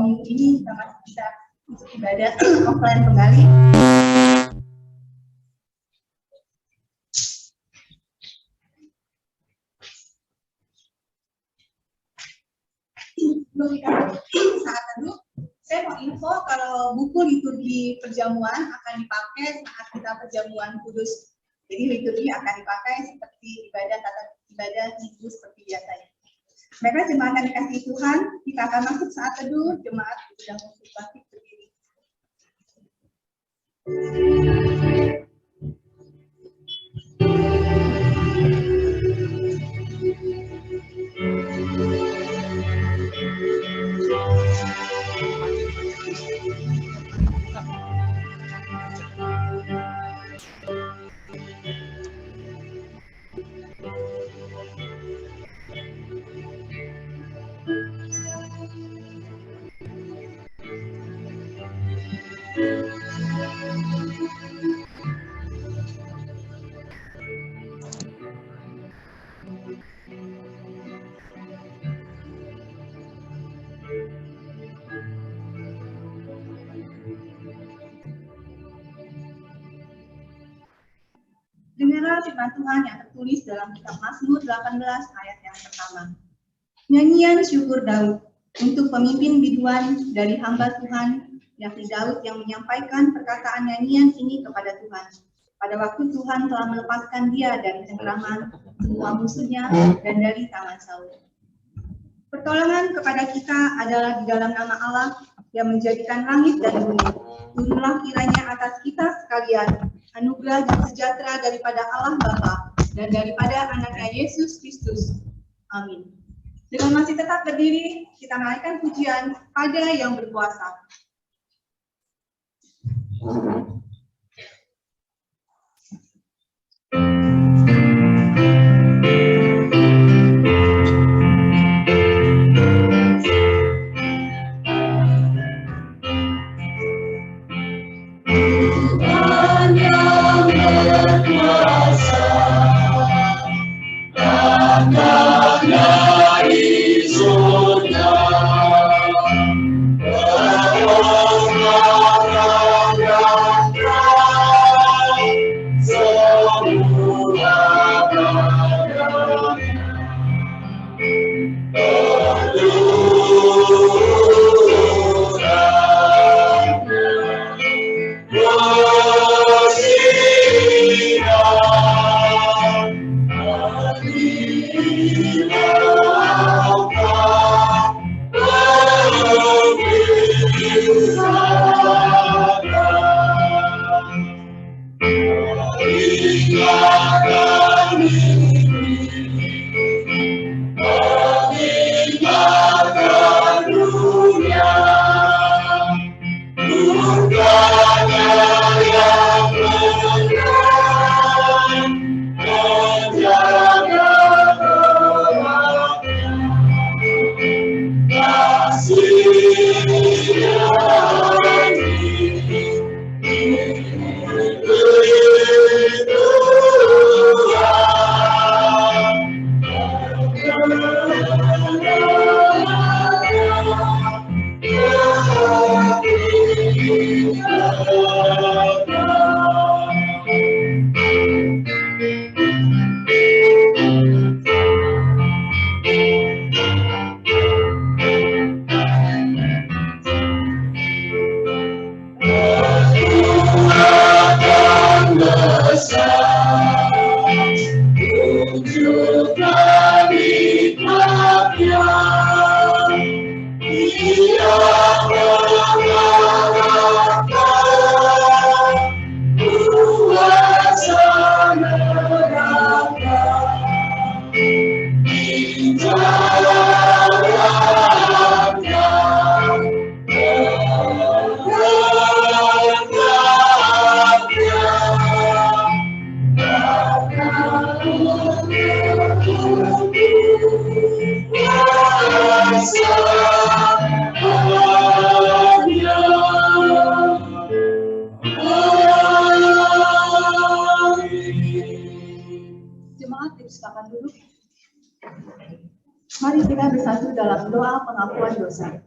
minggu ini kita masih bisa untuk ibadah offline kembali. Sebelum kita saat teduh, saya mau info kalau buku liturgi perjamuan akan dipakai saat kita perjamuan kudus. Jadi liturgi akan dipakai seperti ibadah tata ibadah minggu seperti biasanya. Baiklah jemaat yang dikasihi Tuhan, kita akan masuk saat teduh. Jemaat sudah masuk bangkit berdiri. Dengarlah firman Tuhan yang tertulis dalam kitab Mazmur 18 ayat yang pertama. Nyanyian syukur Daud untuk pemimpin biduan dari hamba Tuhan, yakni Daud yang menyampaikan perkataan nyanyian ini kepada Tuhan. Pada waktu Tuhan telah melepaskan dia dari cengkraman semua musuhnya dan dari tangan Saul. Pertolongan kepada kita adalah di dalam nama Allah yang menjadikan langit dan bumi. Turunlah kiranya atas kita sekalian anugerah dan sejahtera daripada Allah Bapa dan daripada anaknya Yesus Kristus. Amin. Dengan masih tetap berdiri, kita naikkan pujian pada yang berkuasa. Jemaat dipersilakan duduk. Mari kita bersatu dalam doa pengakuan dosa.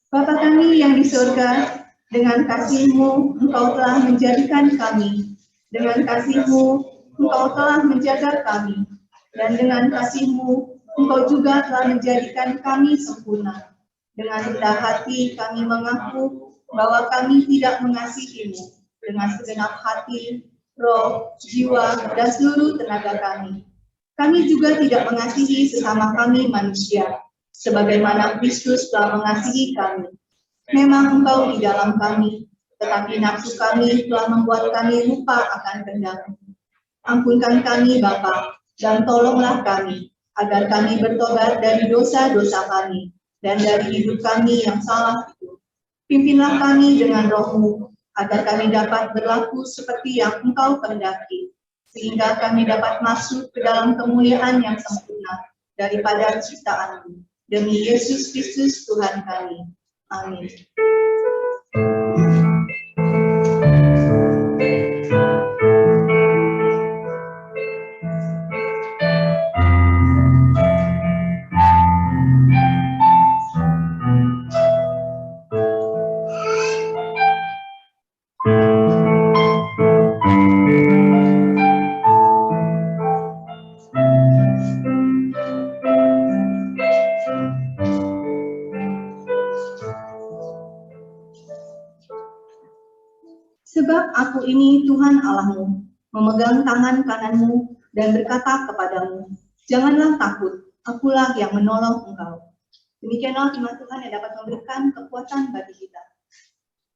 Bapa kami yang di surga, dengan kasih-Mu Engkau telah menjadikan kami. Dengan kasih-Mu Engkau telah menjaga kami. Dan dengan kasih-Mu Engkau juga telah menjadikan kami sempurna. Dengan rendah hati kami mengaku bahwa kami tidak mengasihi-Mu dengan segenap hati, roh, jiwa, dan seluruh tenaga kami. Kami juga tidak mengasihi sesama kami manusia, sebagaimana Kristus telah mengasihi kami. Memang Engkau di dalam kami, tetapi nafsu kami telah membuat kami lupa akan kehendak-Mu. Ampunkan kami, Bapa, dan tolonglah kami, agar kami bertobat dari dosa-dosa kami, dan dari hidup kami yang salah itu. Pimpinlah kami dengan Roh-Mu, agar kami dapat berlaku seperti yang Engkau kehendaki, sehingga kami dapat masuk ke dalam kemuliaan yang sempurna daripada ciptaan-Mu. Demi Yesus Kristus Tuhan kami. Amin. Sebab aku ini Tuhan Allahmu, memegang tangan kananmu dan berkata kepadamu, janganlah takut, akulah yang menolong engkau. Demikianlah firman Tuhan yang dapat memberikan kekuatan bagi kita.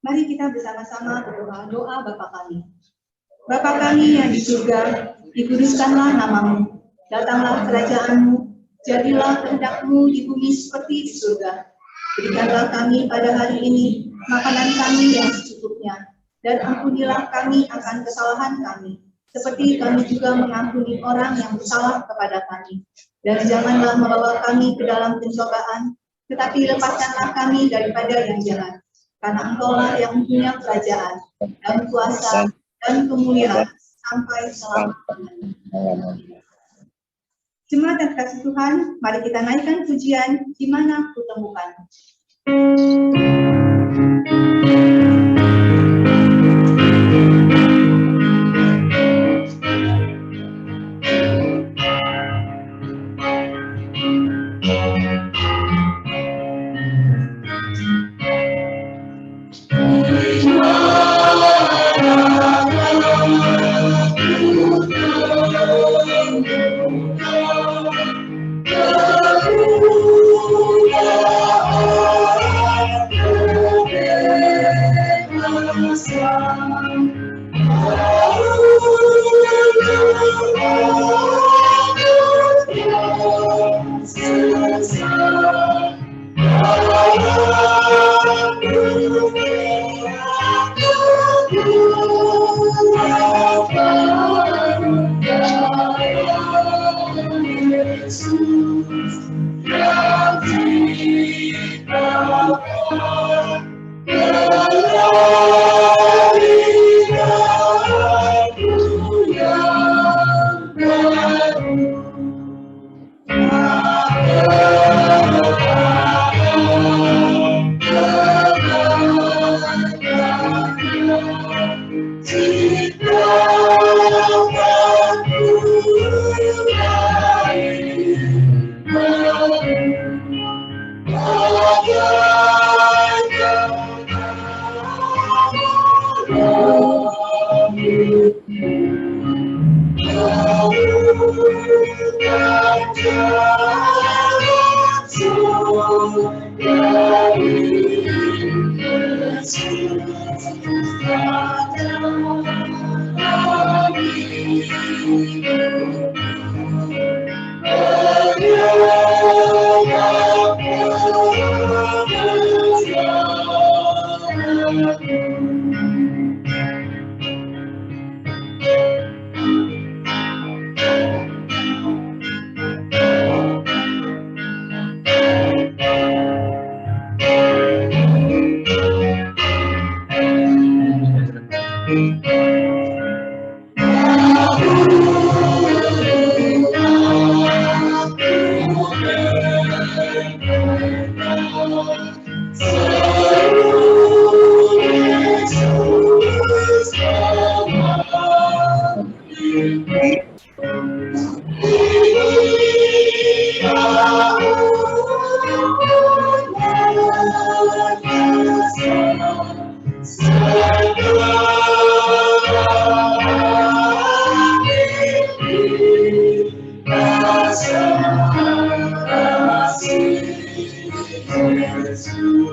Mari kita bersama-sama berdoa doa Bapa kami. Bapa kami yang di surga, dikuduskanlah namamu, datanglah kerajaan-Mu, jadilah kehendak-Mu di bumi seperti di surga. Berikanlah kami pada hari ini makanan kami yang secukupnya, dan ampunilah kami akan kesalahan kami, seperti kami juga mengampuni orang yang bersalah kepada kami. Dan janganlah membawa kami ke dalam pencobaan, tetapi lepaskanlah kami daripada yang jahat. Karena Engkau-lah yang punya kerajaan, dan kuasa, dan kemuliaan, sampai selama-lamanya. Jemaat yang kasih Tuhan, mari kita naikkan pujian, di mana kutemukan.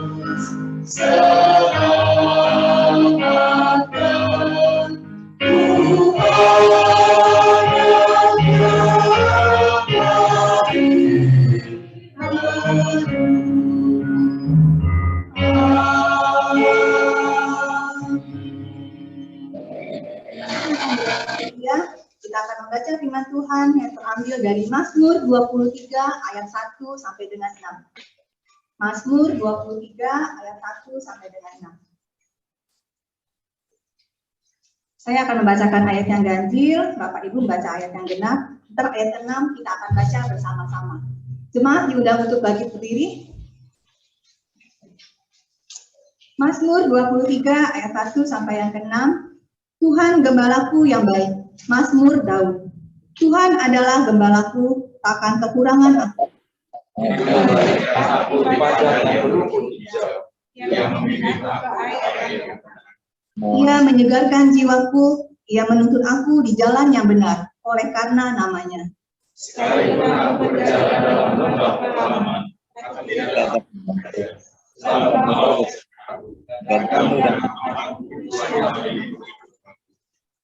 Kita akan membaca firman Tuhan yang terambil dari Mazmur 23 ayat 1 sampai dengan 6. Mazmur 23 ayat 1 sampai dengan 6. Saya akan membacakan ayat yang ganjil, Bapak Ibu membaca ayat yang genap. Ntar ayat 6 kita akan baca bersama-sama. Jemaat diundang untuk bangkit berdiri. Mazmur 23 ayat 1 sampai yang ke-6. Tuhan gembalaku yang baik. Mazmur Daud. Tuhan adalah gembalaku, takkan kekurangan aku. Ia menyegarkan jiwaku, ia menuntun aku di jalan yang benar, oleh karena namanya. Sekalipun aku berjalan dalam lembah kekelaman, aku tidak takut. Sebab Engkau dan kamu dan aku bersama.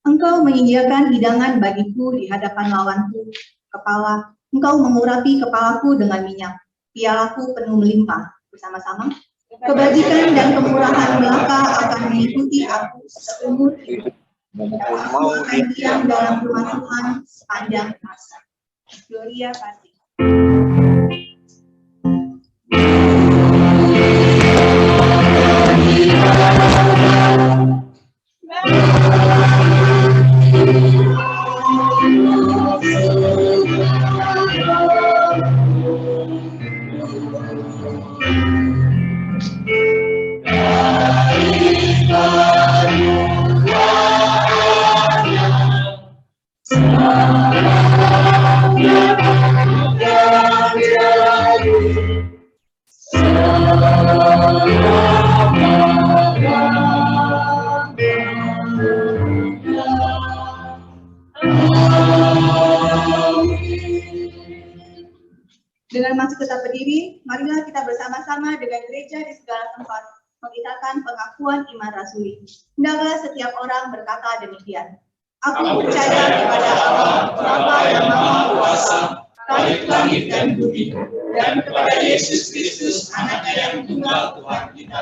Engkau menyediakan hidangan bagiku di hadapan lawanku, kepala. Engkau mengurapi kepalaku dengan minyak, pialaku penuh melimpah. Bersama-sama. Kebajikan dan kemurahan belaka akan mengikuti aku seumur hidup. Aku akan diam dalam rumah Tuhan sepanjang masa. Gloria Patri. Dengan masih tetap berdiri, marilah kita bersama-sama dengan gereja di segala tempat mengisahkan pengakuan iman rasuli. Hendaklah setiap orang berkata demikian. Aku percaya kepada Allah, Bapa yang Maha Kuasa, Khalik langit dan bumi, dan kepada Yesus Kristus, Anaknya yang tunggal Tuhan kita,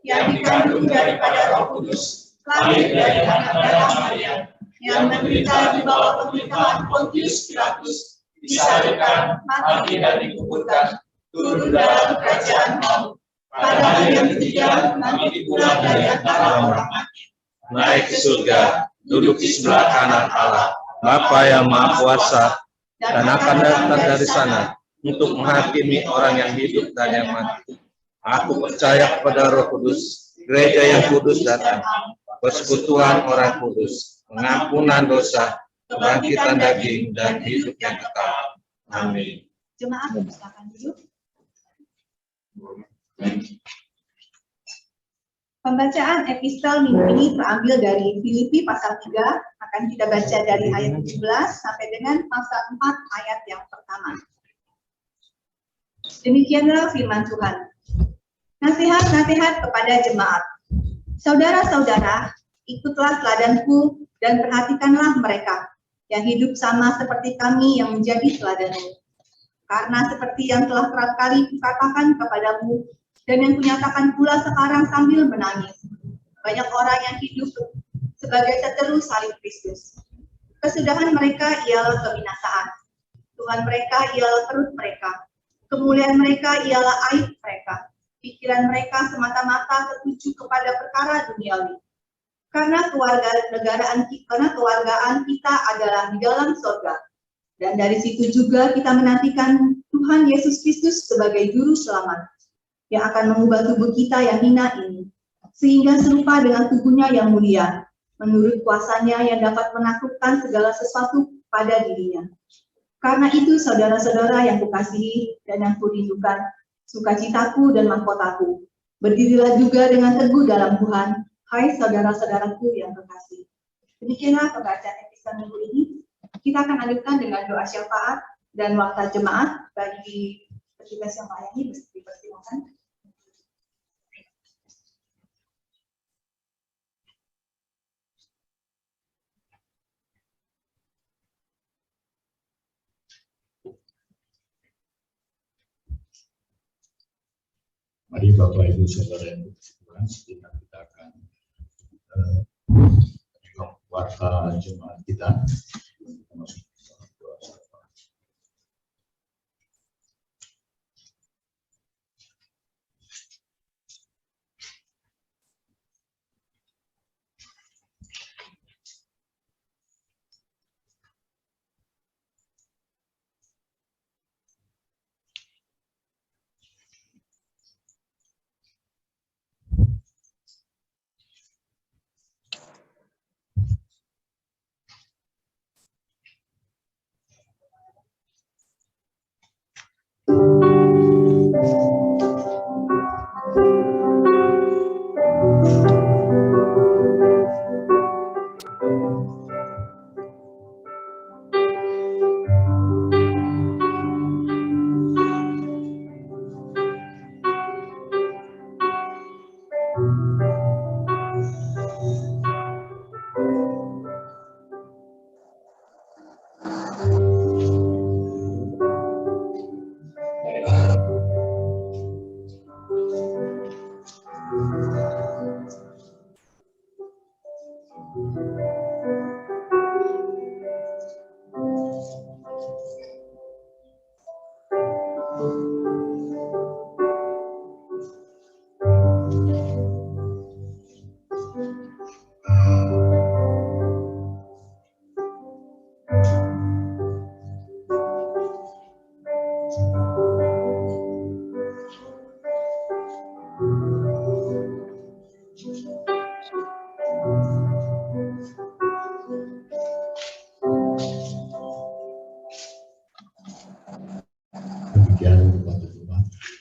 yang dikandung daripada Roh Kudus, lahir dari anak darah Maria, yang menderita di bawah pemerintahan Pontius Pilatus, disalibkan, mati dan dikuburkan, turun dalam kerajaan maut. Pada hari yang ketiga, bangkit pula dari antara orang mati, Naik ke surga, duduk di sebelah kanan Allah, Bapa yang Maha Kuasa, dan akan datang dari sana untuk menghakimi orang yang hidup dan yang mati. Aku percaya kepada Roh Kudus, gereja yang kudus datang, persekutuan orang kudus, pengampunan dosa, kebangkitan daging, dan hidup yang kekal. Amin. Jemaat, silakan duduk. Pembacaan epistel minggu ini terambil dari Filipi pasal 3, akan kita baca dari ayat 17 sampai dengan pasal 4 ayat yang pertama. Demikianlah firman Tuhan. Nasihat-nasihat kepada jemaat. Saudara-saudara, ikutlah teladanku dan perhatikanlah mereka yang hidup sama seperti kami yang menjadi teladanmu. Karena seperti yang telah kerap kali kukatakan kepadamu, dan yang kunyatakan pula sekarang sambil menangis. Banyak orang yang hidup sebagai seteru salib Kristus. Kesudahan mereka ialah kebinasaan. Tuhan mereka ialah perut mereka. Kemuliaan mereka ialah aib mereka. Pikiran mereka semata-mata tertuju kepada perkara duniawi. Karena kewargaan kita adalah di dalam surga. Dan dari situ juga kita menantikan Tuhan Yesus Kristus sebagai juru selamat, yang akan mengubah tubuh kita yang hina ini, sehingga serupa dengan tubuhnya yang mulia, menurut kuasanya yang dapat menaklukkan segala sesuatu pada dirinya. Karena itu, saudara-saudara yang kukasihi dan yang kurindukan, sukacitaku dan mahkotaku, berdirilah juga dengan teguh dalam Tuhan, hai saudara-saudaraku yang kekasih. Demikianlah pembacaan epistel minggu ini. Kita akan lanjutkan dengan doa syafaat dan waktu jemaat bagi petugas yang melayani dipersilakan. Mari Bapak Ibu Saudara yang berkenan, sejenak kita akan menengok warta jemaat kita.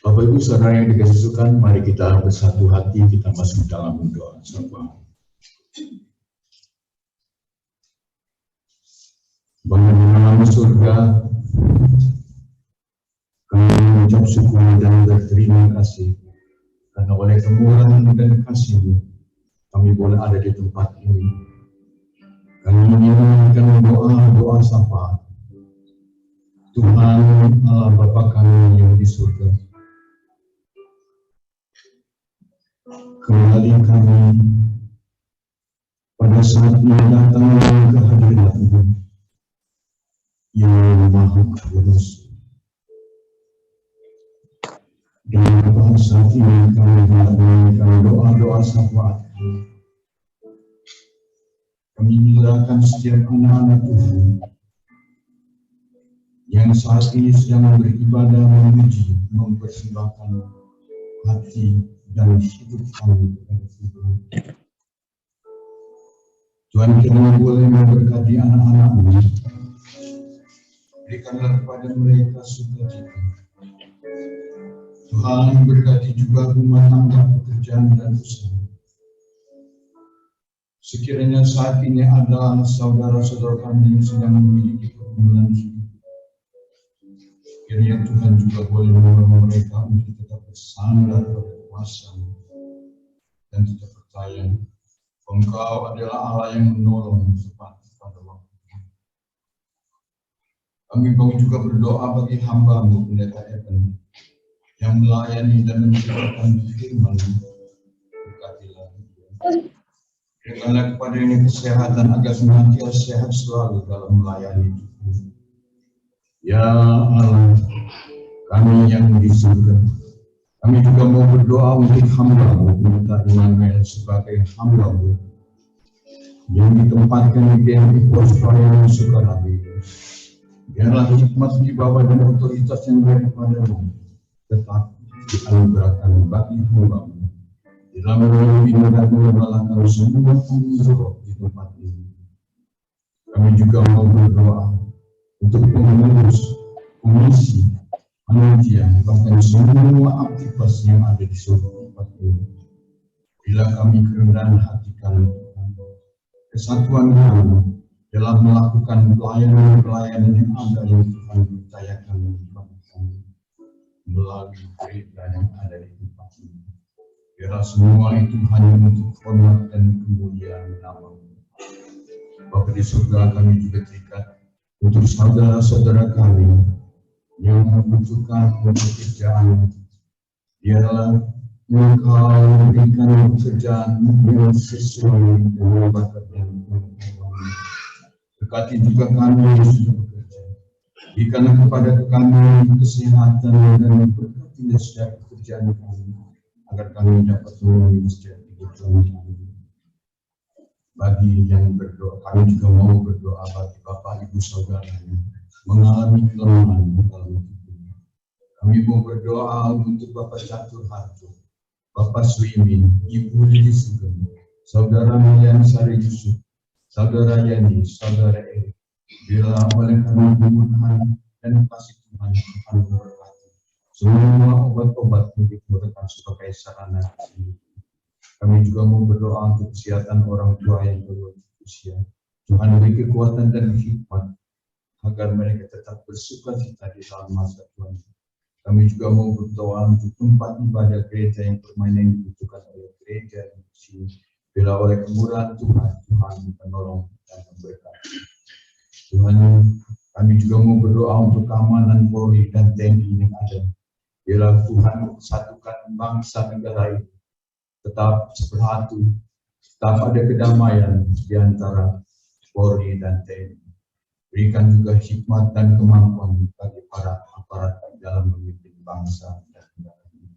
Bapak Ibu Saudara yang dikasih Tuhan, mari kita bersatu hati, kita masuk dalam doa bersama. Bapa di dalam surga, kami mengucap syukur dan berterima kasih karena oleh kemurahan dan kasih-Mu kami boleh ada di tempat ini. Kami menginginkan doa-doa sapa Tuhan Allah Bapa kami yang di surga. Kembali kami pada saat ini datang ke hadirat-Mu yang Maha Kudus. Dan pada saat ini kami mendengarkan doa-doa syafaat. Kami menyerahkan setiap anak-anak Tuhan yang saat ini sedang beribadah, memuji, mempersembahkan hati dan hidup kami kepada Tuhan. Tuhan, kiranya boleh memberkati anak-anak-Mu. Berikanlah kepada mereka sukacita. Tuhan, berkati juga rumah tangga, pekerjaan dan usaha. Sekiranya saat ini ada saudara-saudara kami yang sedang memiliki pergumulan hidup, kiranya Tuhan juga boleh menolong mereka untuk tetap bersandar pada kuasa-Mu dan tetap percaya Engkau adalah Allah yang menolong tepat pada waktu. Kami juga berdoa bagi hamba-Mu Pendeta Eben yang melayani dan menyebarkan firman-Mu. Berkatilah dia. Berikanlah kepada ini kesehatan agar senantiasa sehat selalu dalam melayani Tuhan. Ya Allah, kami yang di surga, kami juga mau berdoa untuk hamba-Mu, minta Immanuel sebagai hamba-Mu yang ditempatkan di GMI Pospaya Sukarami. Biarlah hikmat wibawa dan otoritas yang daripada-Mu tetap dianugerahkan bagi hamba-Mu dalam memimpin dan mengelola semua tanggung di tempat ini. Kami juga mau berdoa untuk pengurus, komisi, panitia, bahkan semua aktivitas yang ada di seluruh tempat ini. Bila kami kerendahan hati kami, kesatuan kami dalam melakukan pelayanan yang ada yang Tuhan percayakan kepada kami melalui berita yang ada di tempat ini. Biarlah semua itu hanya untuk hormat dan kemuliaan nama-Mu. Bapa di surga, kami juga terikat untuk saudara-saudara kami yang membutuhkan pekerjaan. Biarlah Engkau berikan pekerjaan yang sesuai dengan bakat yang Engkau. Berkati juga kami yang sudah bekerja. Berikanlah kepada kami kesehatan dan berkati setiap pekerjaan kami, agar kami dapat melalui setiap kebutuhan kami. Bagi yang berdoa, kami juga mau berdoa bagi Bapak Ibu Saudara yang mengalami kelemahan dalam hidupnya. Kami mau berdoa untuk Bapak Catur Harjo, Bapak Suimin, Ibu Lili Sugeng, Saudara Milian Sari Yusuf, Saudara Yani, Saudara Eri. Bila oleh karena kemudahan dan kasih Tuhan, Tuhan memberkati semua obat-obat yang digunakan sebagai sarana kesembuhan. Kami juga mau berdoa untuk kesehatan orang tua yang berlanjut usia. Tuhan beri kekuatan dan hikmat agar mereka tetap bersukacita di dalam masa tua. Kami juga mau berdoa untuk tempat ibadah gereja yang permainan dibutuhkan oleh gereja di sini. Bila oleh kemurahan Tuhan, Tuhan menolong dan memberkati. Tuhan, kami juga mau berdoa untuk keamanan Polri dan TNI yang ada. Bila Tuhan satukan bangsa negara ini, tetap bersatu, tetap ada kedamaian di antara Polri dan TNI. Berikan juga hikmat dan kemampuan bagi para aparat dalam memimpin bangsa dan negara ini.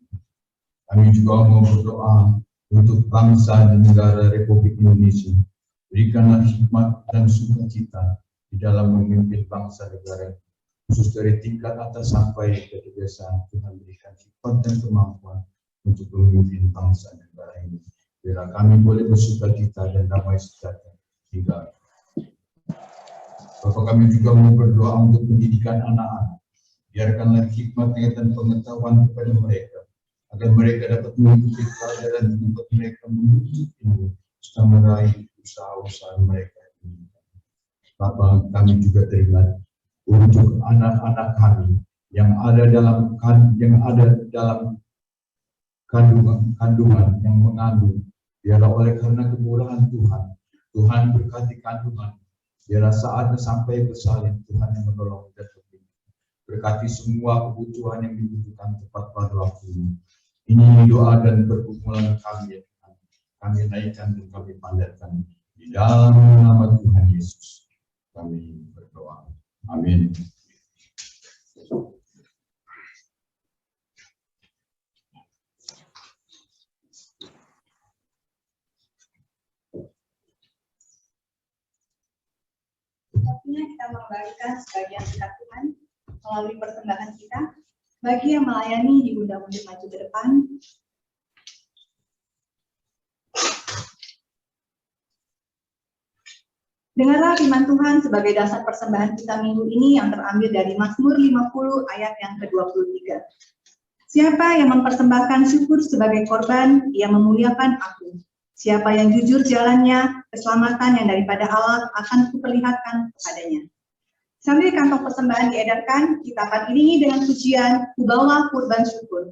Kami juga mau berdoa untuk bangsa dan negara Republik Indonesia. Berikanlah hikmat dan sukacita di dalam memimpin bangsa negara, khusus dari tingkat atas sampai ke desa. Tuhan berikan hikmat dan kemampuan untuk memimpin bangsa negara ini. Biar kami boleh bersukacita dan damai sejahtera hingga. Bapak, kami juga mau berdoa untuk pendidikan anak-anak. Biarkanlah hikmat dan pengetahuan kepada mereka, agar mereka dapat mengikuti pelajaran di tempat mereka menuntut ilmu, serta meraih usaha-usaha mereka. Bapak, kami juga teringat untuk anak-anak kami yang ada dalam kandungan yang mengandung. Biarlah oleh karena kemurahan Tuhan, Tuhan berkati kandungan. Biarlah saatnya sampai bersalin, Tuhan yang menolong dan membimbing. Berkati semua kebutuhan yang dibutuhkan tepat pada waktunya. Ini doa dan pergumulan kami, Tuhan. Kami naikkan dan kami pandatkan di dalam nama Tuhan Yesus. Kami berdoa. Amin. Waktunya kita mengembalikan sebagian berkat Tuhan melalui persembahan kita. Bagi yang melayani diundang untuk maju ke depan. Dengarlah firman Tuhan sebagai dasar persembahan kita minggu ini yang terambil dari Mazmur 50 ayat yang ke-23. Siapa yang mempersembahkan syukur sebagai korban, ia memuliakan aku. Siapa yang jujur jalannya, keselamatan yang daripada Allah akan kuperlihatkan kepadanya. Sambil kantong persembahan diedarkan, kita akan iringi dengan pujian Kubawa Kurban Syukur.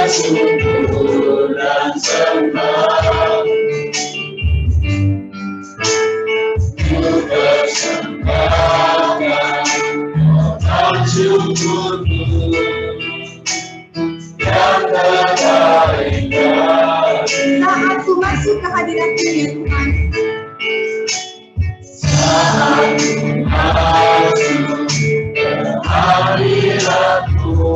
Syukur dan sembah, ku persembahkan orang syukurku yang terbaik dari. Saat ku masuk ke hadirat-Mu ya Tuhan. Saat ku masuk ke hadirat-Mu,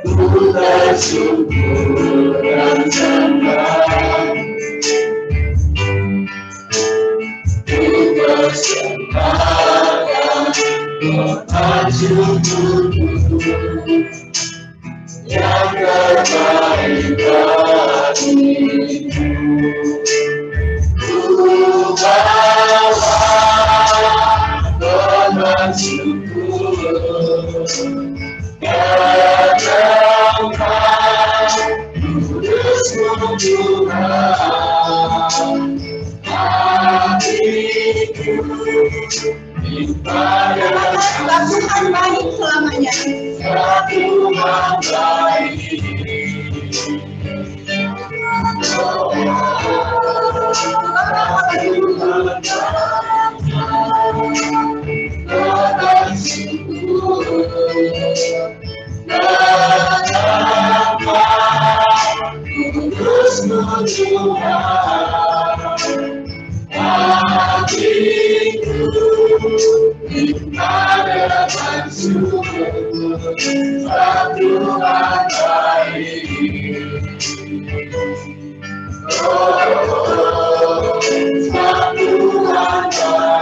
ku bersyukur dan sembah, ku persembahkan orang syukurku yang terbaik bagiku. Ku bawa korban syukur Sebab Tuhan baik selamanya.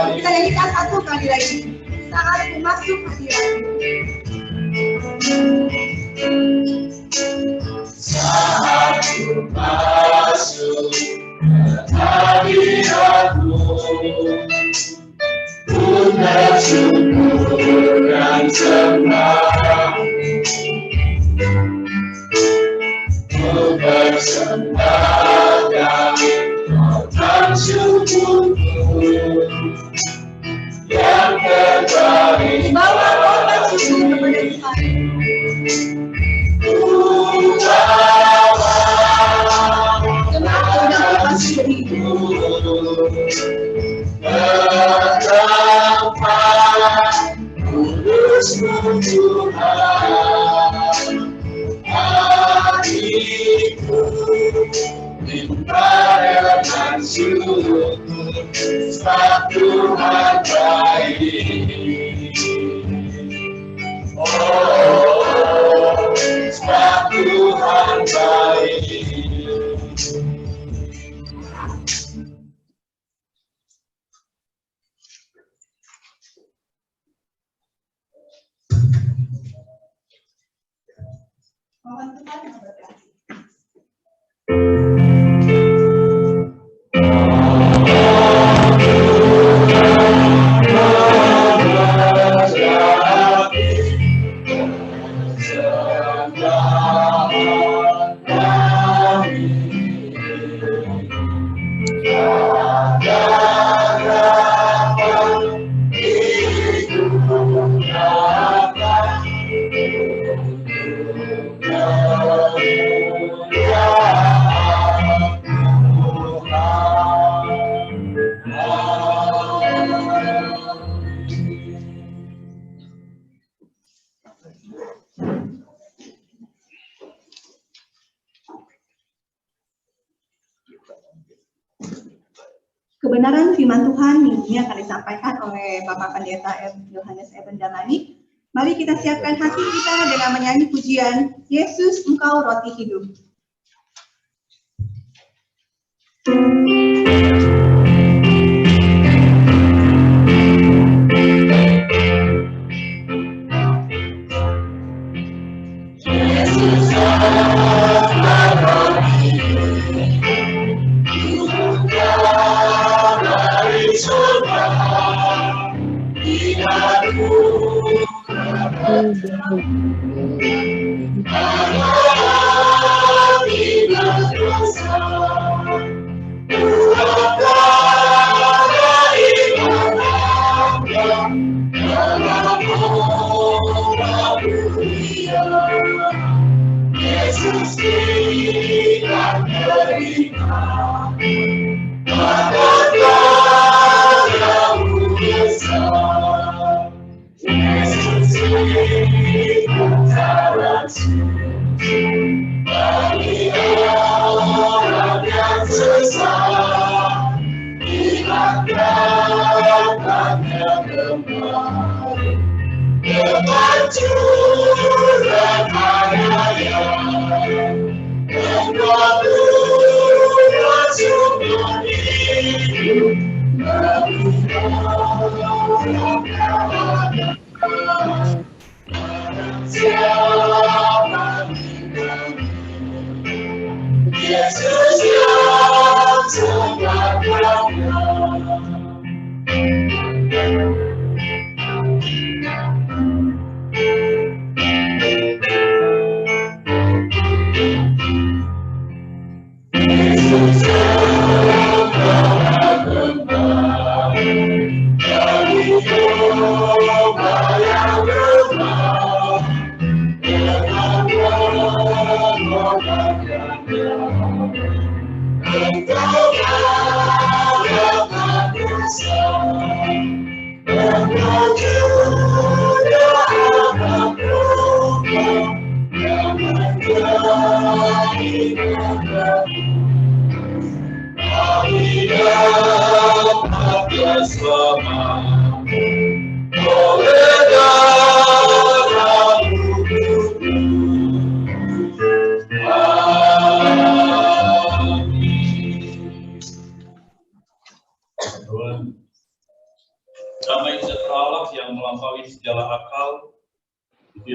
Kita nyanyikan satu kali lagi. Saat ku masuk hadiratmu. Saat ku masuk hadiratmu, ku bersyukur dan sembah, ku bersembahkan dan syukurku yang terbaik. Bawa korban syukur kepada Tuhan. Kenapa udah syukur? Tuhan baik. Oh, sebab Tuhan baik. Mohon Tuhan memberkati. Kebenaran firman Tuhan minggu ini akan disampaikan oleh Bapak Pendeta Yohanes Eben Damani. Mari kita siapkan hati kita dengan menyanyi pujian Yesus Engkau Roti Hidup.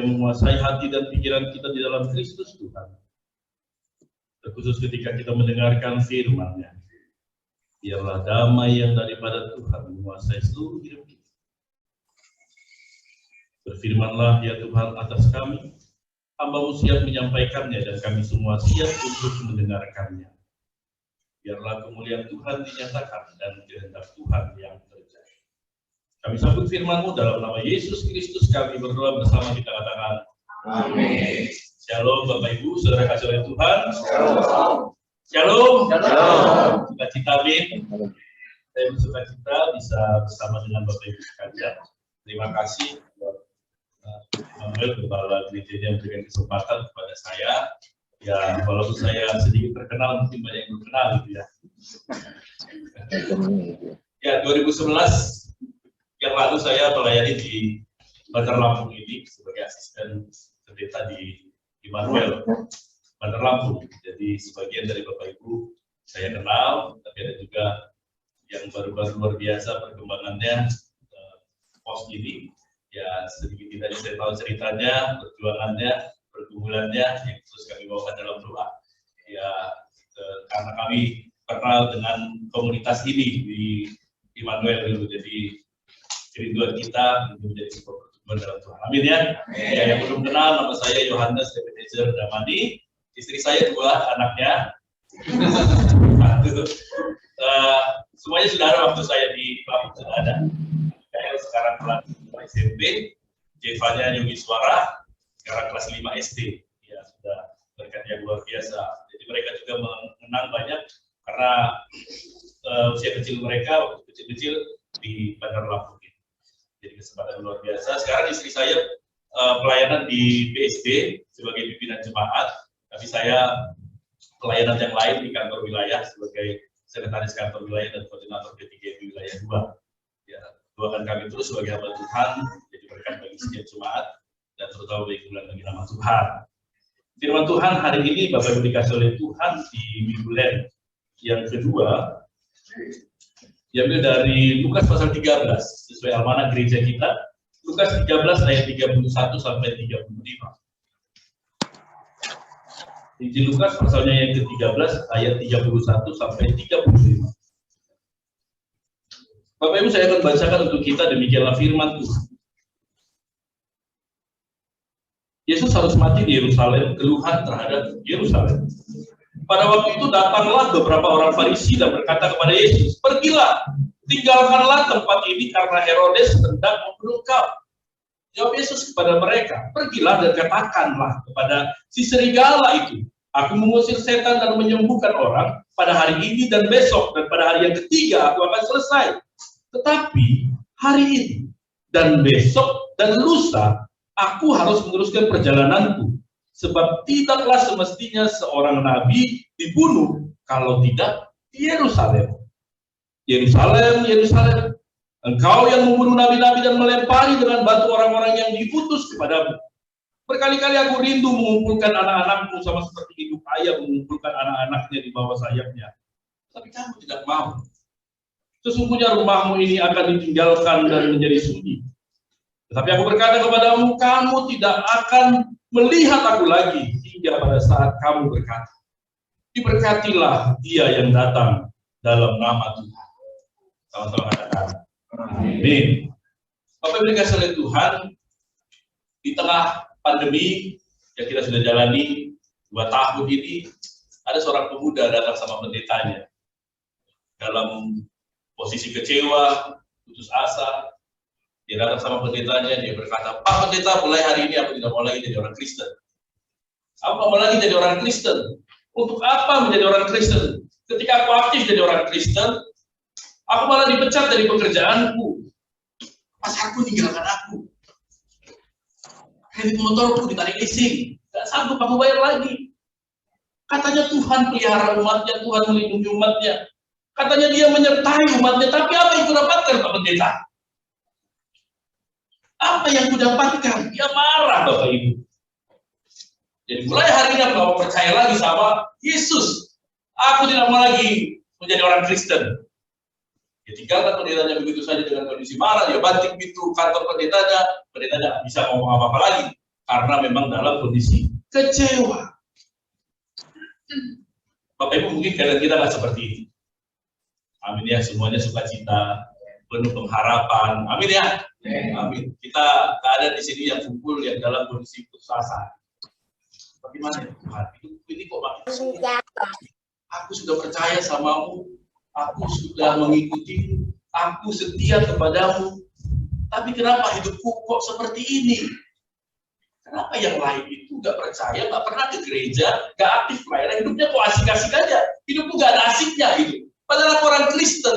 yang menguasai hati dan pikiran kita di dalam Kristus Tuhan. Terkhusus ketika kita mendengarkan firman-Nya. Biarlah damai yang daripada Tuhan menguasai seluruh hidup kita. Berfirmanlah ya Tuhan atas kami, hamba-Mu siap menyampaikannya dan kami semua siap untuk mendengarkannya. Biarlah kemuliaan Tuhan dinyatakan dan kehendak Tuhan yang terjadi. Kami sambut firman-Mu dalam nama Yesus Kristus kami berdoa bersama, kita katakan amin. Shalom Bapak Ibu, saudara kasih oleh Tuhan. Shalom. Shalom. Shalom. Sukacita amin. Saya bersukacita bisa bersama dengan Bapak Ibu sekalian. Terima kasih buat Manuel, Kepala Gerejanya, memberikan kesempatan kepada saya. Ya, walaupun saya sedikit terkenal, mungkin banyak yang terkenal gitu ya. Ya, 2011 yang lalu saya melayani di Bandar Lampung ini sebagai asisten pendeta di Immanuel Bandar Lampung. Jadi sebagian dari Bapak Ibu saya kenal, tapi ada juga yang baru-baru luar biasa perkembangannya pos ini. Ya, sedikit tidak saya tahu ceritanya, perjuangannya, pergumulannya yang terus kami bawakan dalam doa. Ya, karena kami kenal dengan komunitas ini di Immanuel dulu, jadi kerinduan kita menjadi sebuah pertumbuhan dalam Tuhan. Amin ya. Ya, yang belum kenal, nama saya Yohanes Ebenezer Damani. Istri saya 2 anaknya. Semuanya sudah ada waktu saya di Lampung, sudah ada. Saya sekarang kelas SMP, Jevanya Yogi Suara, sekarang kelas 5 SD. Ya, sudah berkat yang luar biasa. Jadi mereka juga mengenang banyak karena usia kecil mereka, waktu kecil-kecil di Bandar Lampung. Jadi kesempatan luar biasa. Sekarang istri saya pelayanan di BSD sebagai pimpinan jemaat, tapi saya pelayanan yang lain di kantor wilayah sebagai sekretaris kantor wilayah dan koordinator P3 di wilayah 2. Ya, doakan kami terus sebagai hamba Tuhan, jadi berkat bagi setiap jemaat dan terutama bagi kemuliaan bagi nama Tuhan. Firman Tuhan hari ini Bapak Ibu dikasih oleh Tuhan di Minggu Lent yang kedua, diambil dari Lukas pasal 13 sesuai almanak gereja kita. Lukas 13 ayat 31 sampai 35. Injil Lukas pasalnya yang ke-13 ayat 31 sampai 35. Bapak Ibu, saya akan bacakan untuk kita, demikianlah firman Tuhan. Yesus harus mati di Yerusalem, keluhan terhadap Yerusalem. Pada waktu itu datanglah beberapa orang Farisi dan berkata kepada Yesus, "Pergilah, tinggalkanlah tempat ini karena Herodes hendak membunuh kau." Jawab Yesus kepada mereka, "Pergilah dan katakanlah kepada si serigala itu, aku mengusir setan dan menyembuhkan orang pada hari ini dan besok, dan pada hari yang ketiga aku akan selesai. Tetapi hari ini dan besok dan lusa aku harus meneruskan perjalananku, sebab tidaklah semestinya seorang nabi dibunuh kalau tidak di Yerusalem. Yerusalem, Yerusalem, engkau yang membunuh nabi-nabi dan melempari dengan batu orang-orang yang diutus kepadamu. Berkali-kali aku rindu mengumpulkan anak-anakmu sama seperti induk ayam mengumpulkan anak-anaknya di bawah sayapnya. Tapi kamu tidak mau. Sesungguhnya rumahmu ini akan ditinggalkan dan menjadi sunyi. Tetapi aku berkata kepadamu, kamu tidak akan melihat aku lagi hingga pada saat kamu berkata, diberkatilah dia yang datang dalam nama Tuhan." Sama-sama katakan amin. Bapak Ibu dikasih oleh Tuhan, di tengah pandemi yang kita sudah jalani 2 tahun ini, ada seorang pemuda datang sama pendetanya dalam posisi kecewa, putus asa. Dia datang sama pendetanya, dia berkata, "Pak pendeta, mulai hari ini aku tidak mau lagi jadi orang Kristen. Aku mau lagi jadi orang Kristen. Untuk apa menjadi orang Kristen? Ketika aku aktif jadi orang Kristen, aku malah dipecat dari pekerjaanku. Pasarku tinggalkan aku. Kredit motorku ditarik leasing. Gak sanggup aku bayar lagi. Katanya Tuhan pelihara umatnya, Tuhan melindungi umatnya. Katanya dia menyertai umatnya, tapi apa yang kudapatkan Pak Pendeta? Apa yang kudapatkan? Dia marah Bapak Ibu. Jadi mulai hari ini aku gak mau percaya lagi sama Yesus. Aku tidak mau lagi menjadi orang Kristen. Dia tinggalkan pendetanya begitu saja dengan kondisi marah. Dia banting pintu kantor pendetanya bisa ngomong apa-apa lagi. karena memang dalam kondisi kecewa. Bapak Ibu mungkin kadang kita nggak seperti itu. Amin ya, semuanya sukacita, penuh pengharapan. Amin ya. Amin. Kita nggak ada di sini yang kumpul yang dalam kondisi putus asa. Bagaimana ya Tuhan? Ini kok makin sulit. Aku sudah percaya samamu, aku sudah mengikuti, aku setia kepadamu. Tapi kenapa hidupku kok seperti ini? Kenapa yang lain itu nggak percaya, nggak pernah ke gereja, nggak aktif pelayanan, hidupnya kok asik-asik aja, hidupku nggak ada asiknya gitu. Padahal aku orang Kristen.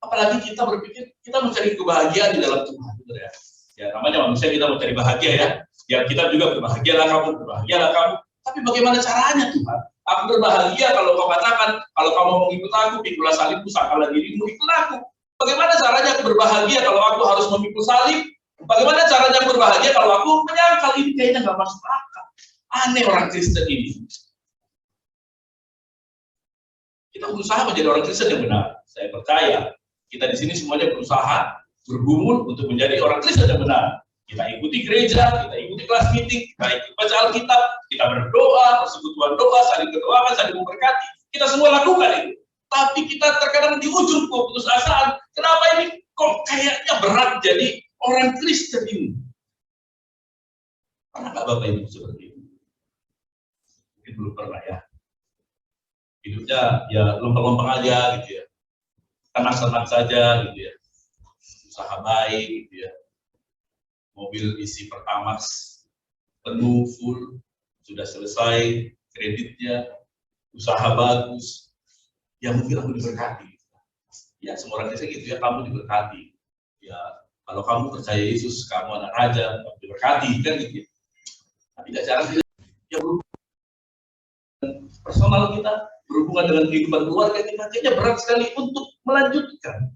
Apalagi kita berpikir kita mencari kebahagiaan di dalam Tuhan, gitu ya. Ya namanya manusia kita mencari bahagia ya. Ya kita juga berbahagialah kamu, berbahagialah kamu. Tapi bagaimana caranya Tuhan? Aku berbahagia kalau kau katakan, kalau kamu mau ikut aku, pikulah salibmu, sangkalah dirimu, ikut aku. Bagaimana caranya aku berbahagia kalau aku harus memikul salib? Bagaimana caranya aku berbahagia kalau aku menyangkal ini kayaknya nggak masuk akal. Aneh orang Kristen ini. Kita berusaha menjadi orang Kristen yang benar. Saya percaya kita di sini semuanya berusaha bergumul untuk menjadi orang Kristen yang benar. Kita ikuti gereja, kita ikuti kelas meeting, kita ikuti baca Alkitab, kita berdoa, persekutuan doa, saling berdoa, saling memberkati. Kita semua lakukan itu. Tapi kita terkadang di ujung keputusasaan. Kenapa ini kok kayaknya berat jadi orang Kristen ini? Pernah nggak Bapak Ibu seperti itu? Mungkin belum pernah ya. Hidupnya ya lempeng-lempeng aja gitu ya. Tenang-tenang saja gitu ya. Usaha baik gitu ya. Mobil isi Pertamax penuh, full, sudah selesai kreditnya, usaha bagus. Ya mungkin aku diberkati. Ya semua orang Kristen gitu ya, kamu diberkati. Ya kalau kamu percaya Yesus, kamu anak raja, kamu diberkati, kan gitu ya. Tapi tidak jarang kita ya berhubungan personal kita, berhubungan dengan kehidupan keluarga kita, kayaknya berat sekali untuk melanjutkan.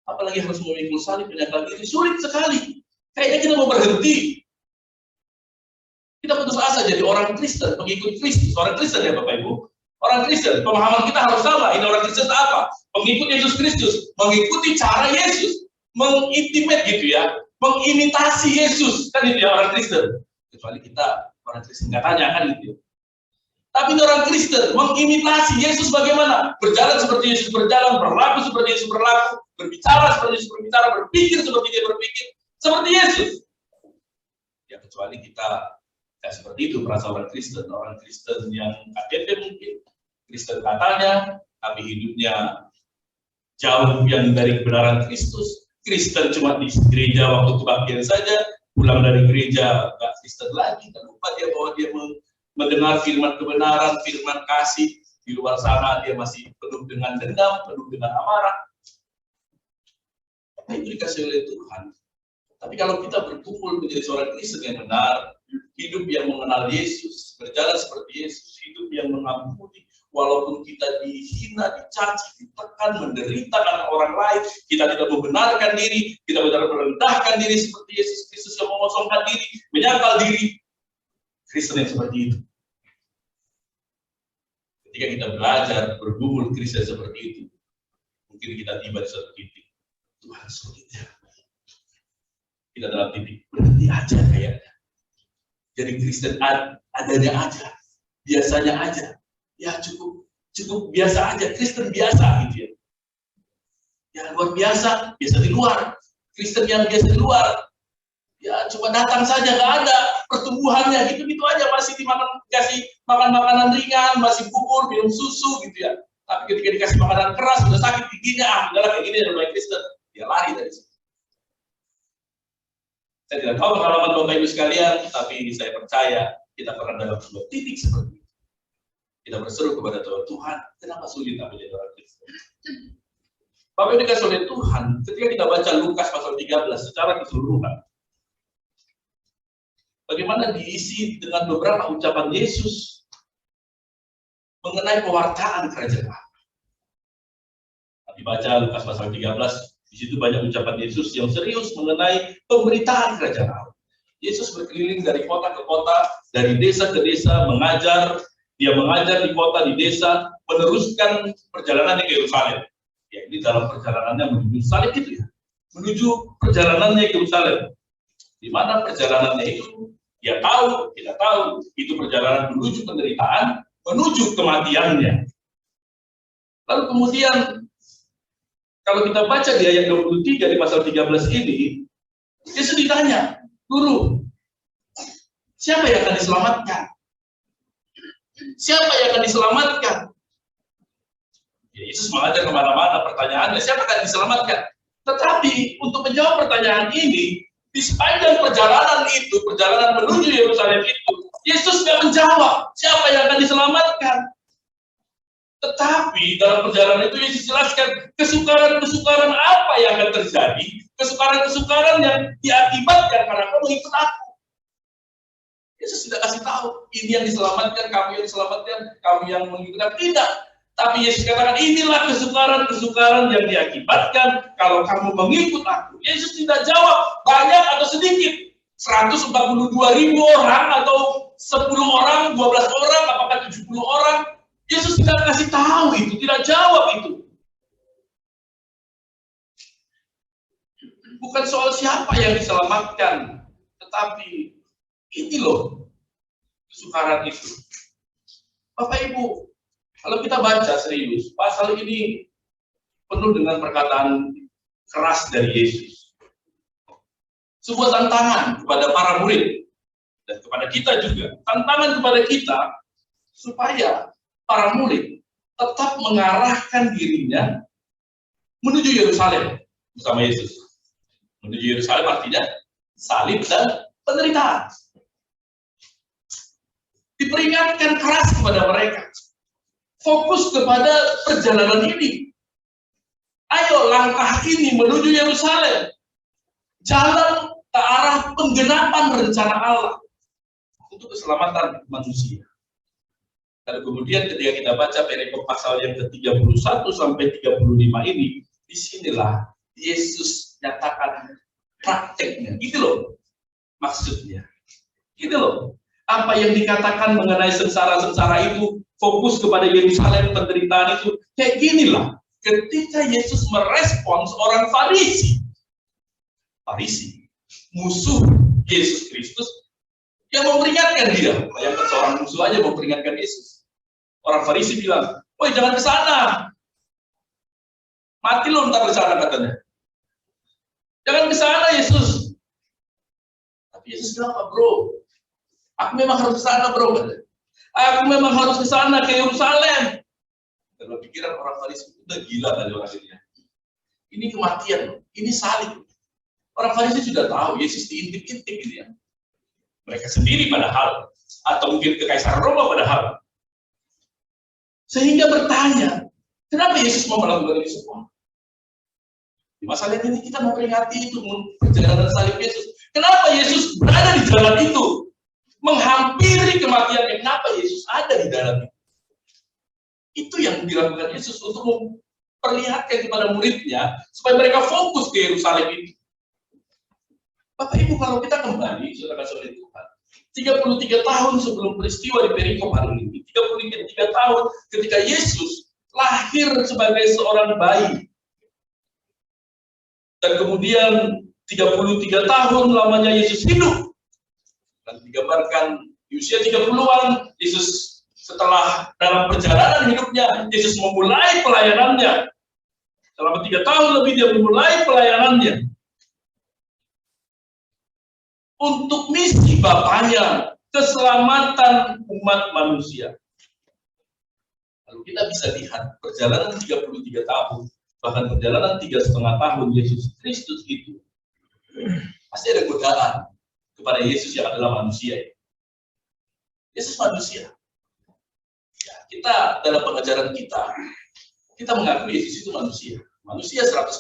Apalagi harus memikul salib, menyangkal diri, sulit sekali. Kayaknya kita mau berhenti. Kita putus asa jadi orang Kristen, pengikut Kristus. Orang Kristen ya Bapak Ibu. Orang Kristen, pemahaman kita harus sama. Ini orang Kristen apa? Pengikut Yesus Kristus, mengikuti cara Yesus, mengintimate gitu ya, mengimitasi Yesus, kan itu ya orang Kristen. Kecuali kita orang Kristen nggak tanya kan gitu. Tapi orang Kristen mengimitasi Yesus bagaimana? Berjalan seperti Yesus berjalan, berlaku seperti Yesus berlaku, berbicara seperti Yesus berbicara, berpikir seperti dia berpikir, seperti Yesus. Ya kecuali kita seperti itu merasa orang Kristen yang KTP mungkin, Kristen katanya, tapi hidupnya jauh yang dari kebenaran Kristus. Kristen cuma di gereja waktu kebaktian saja, pulang dari gereja nggak Kristen lagi, dan lupa dia bahwa dia mendengar firman kebenaran, firman kasih. Di luar sana dia masih penuh dengan dendam, penuh dengan amarah. Itu dikasih oleh Tuhan. Tapi kalau kita berkumpul menjadi seorang Kristen yang benar, hidup yang mengenal Yesus, berjalan seperti Yesus, hidup yang mengampuni, walaupun kita dihina, dicaci, ditekan, menderita karena orang lain, kita tidak membenarkan diri, kita benar-benar merendahkan diri seperti Yesus Kristus yang mengosongkan diri, menyangkal diri. Kristen yang seperti itu. Ketika kita belajar bergumul Kristen seperti itu, mungkin kita tiba di suatu titik. Tuhan sulit ya. Kita dalam titik berhenti aja kayaknya. Jadi Kristen adanya aja, biasanya aja. Ya cukup biasa aja, Kristen biasa gitu ya. Ya luar biasa, biasa di luar. Kristen yang biasa di luar, ya cuma datang saja, nggak ada pertumbuhannya, gitu-gitu aja, masih dikasih makan makanan ringan, masih bubur, minum susu gitu ya. Tapi ketika dikasih makanan keras, sudah sakit giginya, udahlah kayak gini dan Kristen, dia lari dari situ. Saya tidak tahu pengalaman Bapak Ibu sekalian, tapi saya percaya kita pernah dalam sebuah titik seperti itu. Kita berseru kepada Tuhan, kenapa sulit aku jadi orang Kristen? Bapak Ibu dikasih oleh Tuhan, ketika kita baca Lukas pasal 13 secara keseluruhan, bagaimana diisi dengan beberapa ucapan Yesus mengenai pewartaan kerajaan Allah. Dibaca Lukas pasal 13, di situ banyak ucapan Yesus yang serius mengenai pemberitaan kerajaan Allah. Yesus berkeliling dari kota ke kota, dari desa ke desa, mengajar. Dia mengajar di kota, di desa, meneruskan perjalanannya ke Yerusalem. Ya, ini dalam perjalanannya menuju salib itu ya. Menuju perjalanannya ke Yerusalem. Di mana perjalanannya itu, dia tahu, tidak tahu, itu perjalanan menuju penderitaan, menuju kematiannya. Lalu kemudian, kalau kita baca di ayat 23 di pasal 13 ini, Yesus ditanya, Guru, siapa yang akan diselamatkan? Siapa yang akan diselamatkan? Ya, Yesus mengajar kemana-mana pertanyaannya, siapa yang akan diselamatkan? Tetapi untuk menjawab pertanyaan ini, di sepanjang perjalanan itu, perjalanan menuju Yerusalem itu, Yesus tidak menjawab siapa yang akan diselamatkan. Tetapi dalam perjalanan itu Yesus jelaskan kesukaran-kesukaran apa yang akan terjadi, kesukaran-kesukaran yang diakibatkan karena kamu ikut aku. Yesus tidak kasih tahu, ini yang diselamatkan, kamu yang diselamatkan, kamu yang mengikuti aku. Tidak. Tapi Yesus katakan, inilah kesukaran-kesukaran yang diakibatkan kalau kamu mengikut aku. Yesus tidak jawab banyak atau sedikit. 142.000 orang atau 10 orang, 12 orang, apakah 70 orang. Yesus tidak kasih tahu itu, tidak jawab itu. Bukan soal siapa yang diselamatkan, tetapi ini loh kesukaran itu. Bapak Ibu, kalau kita baca serius, pasal ini penuh dengan perkataan keras dari Yesus. Sebuah tantangan kepada para murid dan kepada kita juga. Tantangan kepada kita supaya para murid tetap mengarahkan dirinya menuju Yerusalem bersama Yesus. Menuju Yerusalem artinya salib dan penderitaan. Diperingatkan keras kepada mereka. Fokus kepada perjalanan ini. Ayo langkah ini menuju Yerusalem. Jalan ke arah penggenapan rencana Allah untuk keselamatan manusia. Dan kemudian ketika kita baca perikop pasal yang ke-31 sampai 35 ini, disinilah Yesus nyatakan prakteknya. Gitu loh maksudnya. Gitu loh. Apa yang dikatakan mengenai sengsara-sengsara itu, fokus kepada Yerusalem, penderitaan itu, kayak ginilah. Ketika Yesus merespons orang Farisi, musuh Yesus Kristus, yang memperingatkan dia. Bayangkan seorang musuh aja memperingatkan Yesus. Orang Farisi bilang, woi jangan ke sana. Mati lo ntar ke sana katanya. Jangan ke sana Yesus. Tapi Yesus bilang apa bro? Aku memang harus ke sana bro. Aku memang harus ke sana ke Yerusalem. Dalam pikiran orang Farisi udah gila kali orang ini. Ini kematian, ini salib. Orang Farisi sudah tahu Yesus diintip-intip gitu ya. Mereka sendiri padahal, atau mungkin kekaisaran Roma padahal. Sehingga bertanya, kenapa Yesus mau melakukan ini semua? Di masalah ini kita memperingati itu perjalanan salib Yesus. Kenapa Yesus berada di jalan itu? Menghampiri kematian. Kenapa Yesus ada di dalam itu? Itu yang dilakukan Yesus untuk memperlihatkan kepada muridnya supaya mereka fokus ke Yerusalem itu. Bapak Ibu, kalau kita kembali, saudara-saudara Tuhan, 33 tahun sebelum peristiwa di perikop hari ini, 33 tahun ketika Yesus lahir sebagai seorang bayi, dan kemudian 33 tahun lamanya Yesus hidup, dan digambarkan di usia 30-an, Yesus setelah dalam perjalanan hidupnya, Yesus memulai pelayanannya. Selama 3 tahun lebih dia memulai pelayanannya. Untuk misi Bapaknya, keselamatan umat manusia. Lalu kita bisa lihat perjalanan 33 tahun, bahkan perjalanan 3,5 tahun Yesus Kristus itu, pasti ada godaan kepada Yesus yang adalah manusia. Yesus manusia. Ya, kita dalam pengajaran kita mengakui Yesus itu manusia. Manusia 100%.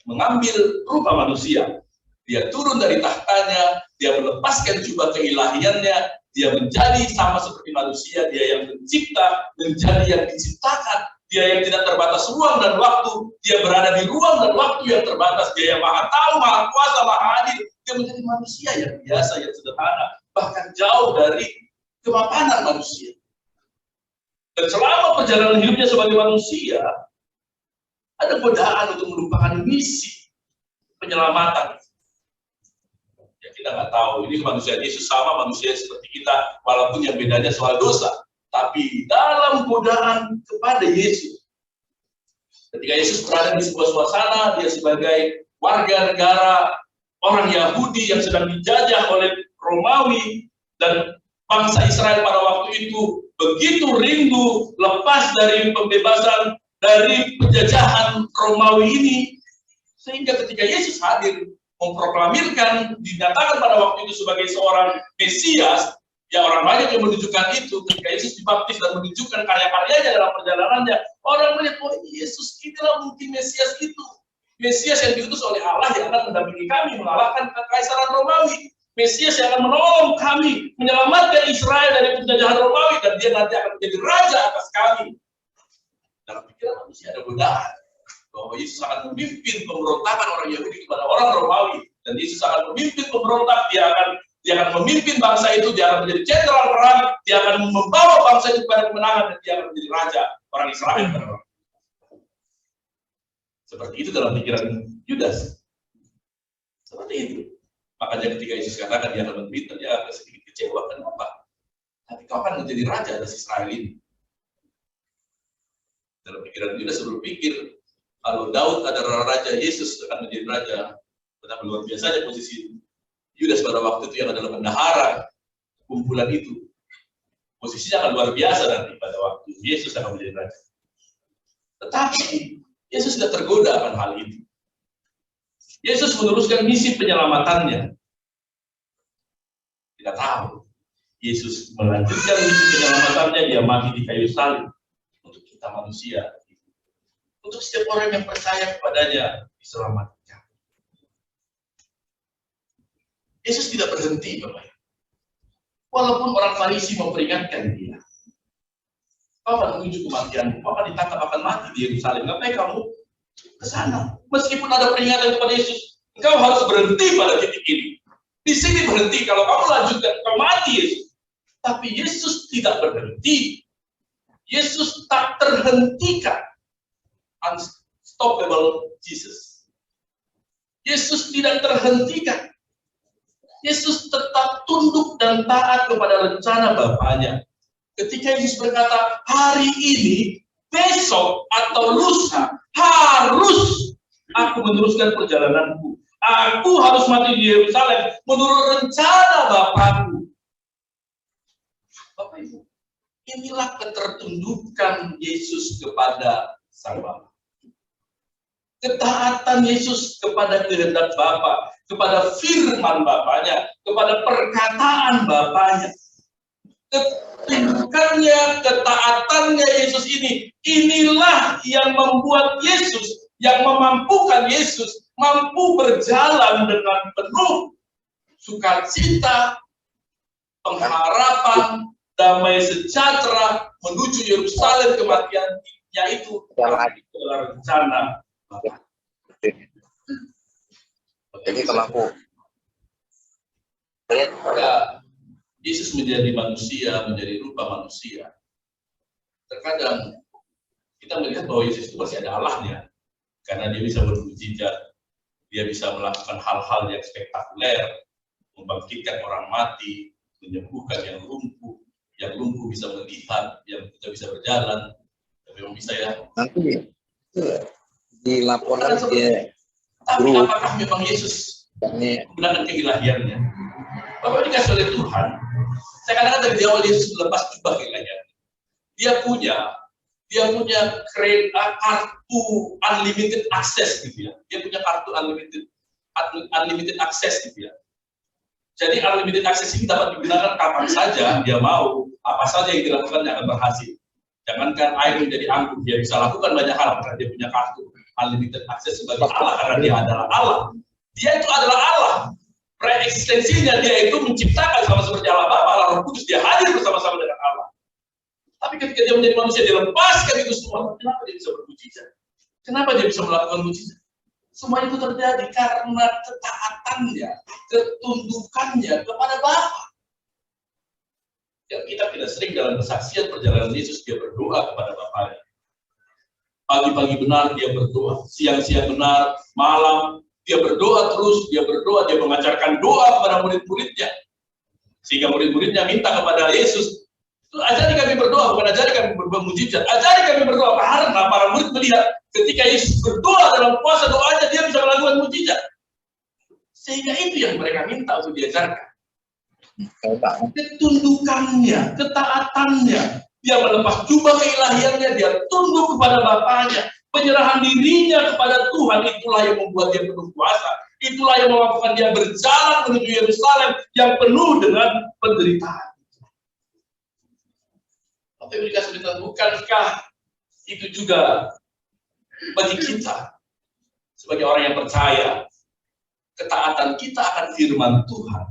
Mengambil rupa manusia. Dia turun dari tahtanya, dia melepaskan jubah keilahiannya, dia menjadi sama seperti manusia, dia yang mencipta, menjadi yang diciptakan, dia yang tidak terbatas ruang dan waktu, dia berada di ruang dan waktu yang terbatas, dia yang maha tahu, maha kuasa, maha adil, dia menjadi manusia yang biasa, yang sederhana, bahkan jauh dari kemapanan manusia. Dan selama perjalanan hidupnya sebagai manusia, ada godaan untuk melupakan misi penyelamatan. Kita nggak tahu. Ini manusia Yesus sama manusia seperti kita, walaupun yang bedanya soal dosa. Tapi dalam godaan kepada Yesus, ketika Yesus berada di sebuah suasana, dia sebagai warga negara orang Yahudi yang sedang dijajah oleh Romawi, dan bangsa Israel pada waktu itu begitu rindu lepas dari pembebasan dari penjajahan Romawi ini, sehingga ketika Yesus hadir memproklamirkan, dinyatakan pada waktu itu sebagai seorang Mesias, ya orang banyak yang menunjukkan itu. Ketika Yesus dibaptis dan menunjukkan karya-karyanya dalam perjalanannya, orang melihat, oh Yesus inilah mungkin Mesias itu. Mesias yang diutus oleh Allah yang akan mendampingi kami mengalahkan kekaisaran Romawi. Mesias yang akan menolong kami, menyelamatkan Israel dari penjajahan Romawi, dan dia nanti akan menjadi raja atas kami. Dalam pikiran manusia ada godaan bahwa Yesus akan memimpin pemberontakan orang Yahudi kepada orang Romawi, dan Yesus akan memimpin pemberontak, dia akan memimpin bangsa itu, dia akan menjadi jenderal perang, dia akan membawa bangsa itu kepada kemenangan, dan dia akan menjadi raja orang Israel. Seperti itu dalam pikiran Yudas. Seperti itu. Makanya ketika Yesus katakan dia akan memimpin, dia agak sedikit kecewa. Kenapa? Tapi kau akan menjadi raja atas Israel ini. Dalam pikiran Yudas berpikir, kalau Daud adalah raja, Yesus akan menjadi raja. Betapa luar biasanya posisi Yudas pada waktu itu yang adalah bendahara kumpulan itu. Posisinya akan luar biasa nanti pada waktu Yesus akan menjadi raja. Tetapi Yesus tidak tergoda akan hal itu. Yesus meneruskan misi penyelamatannya. Kita tahu, Yesus melanjutkan misi penyelamatannya, dia mati di kayu salib untuk kita manusia. Untuk setiap orang yang percaya kepadanya diselamatkan. Yesus tidak berhenti, Bapak. Walaupun orang Farisi memperingatkan dia, kau akan menuju kematian, kau akan ditangkap, akan mati di Yerusalem. Ngapain kamu ke sana? Meskipun ada peringatan kepada Yesus, engkau harus berhenti pada titik ini. Di sini berhenti, kalau kamu lanjutkan, kau mati Yesus. Tapi Yesus tidak berhenti. Yesus tak terhentikan. Unstoppable Jesus. Yesus tidak terhentikan. Yesus tetap tunduk dan taat kepada rencana Bapaknya. Ketika Yesus berkata, hari ini, besok, atau lusa, harus aku meneruskan perjalananku. Aku harus mati di Yerusalem menurut rencana Bapakku. Bapak Ibu, inilah ketertundukan Yesus kepada Sang Bapa. Ketaatan Yesus kepada kehendak Bapa, kepada firman Bapaknya, kepada perkataan Bapaknya. Ketundukannya, ketaatannya Yesus ini, inilah yang membuat Yesus, yang memampukan Yesus, mampu berjalan dengan penuh sukacita, pengharapan, damai sejahtera, menuju Yerusalem kematiannya itu, adalah rencana Bapak. Jadi kalau aku lihat Yesus menjadi manusia, menjadi rupa manusia. Terkadang kita melihat bahwa Yesus itu masih ada Allahnya, karena dia bisa bermujizat, dia bisa melakukan hal-hal yang spektakuler, membangkitkan orang mati, menyembuhkan yang lumpuh bisa melihat, yang tidak bisa berjalan, tapi memang bisa ya. Nanti di laporan dia. Tapi apakah memang Yesus menggunakan keilahiannya? Bapak dikasih oleh Tuhan. Saya katakan dari awal Yesus melepas jubah keilahiannya. Dia punya kartu unlimited access gitu ya. Dia punya kartu unlimited access gitu ya. Jadi unlimited access ini dapat digunakan kapan saja dia mau, apa saja yang dilakukan yang akan berhasil. Jangankan air menjadi anggur, dia bisa lakukan banyak hal karena dia punya kartu unlimited access sebagai Allah, karena dia adalah Allah. Dia itu adalah Allah. Preeksistensinya dia itu menciptakan sama seperti Allah Bapa, Allah Roh Kudus, dia hadir bersama-sama dengan Allah. Tapi ketika dia menjadi manusia, dia lepaskan itu semua. Kenapa dia bisa bermujizat? Kenapa dia bisa melakukan mujizat? Semua itu terjadi karena ketaatannya, ketundukannya kepada Bapa. Yang kita tidak sering dalam kesaksian perjalanan Yesus, dia berdoa kepada Bapaknya. Pagi-pagi benar dia berdoa, siang-siang benar, malam Dia berdoa terus, dia mengajarkan doa kepada murid-muridnya. Sehingga murid-muridnya minta kepada Yesus, ajari kami berdoa, bukan ajari kami berbuat mujizat. Ajari kami berdoa, karena para murid melihat ketika Yesus berdoa dalam puasa doanya, dia bisa melakukan mujizat. Sehingga itu yang mereka minta untuk diajarkan. Ketundukannya, ketaatannya, dia melepas jubah keilahiannya, dia tunduk kepada Bapaknya, penyerahan dirinya kepada Tuhan, itulah yang membuat dia penuh kuasa, itulah yang memampukan dia berjalan menuju Yerusalem yang penuh dengan penderitaan. Bapak Ibu dikasih beritahu, bukankah itu juga bagi kita sebagai orang yang percaya, ketaatan kita akan firman Tuhan.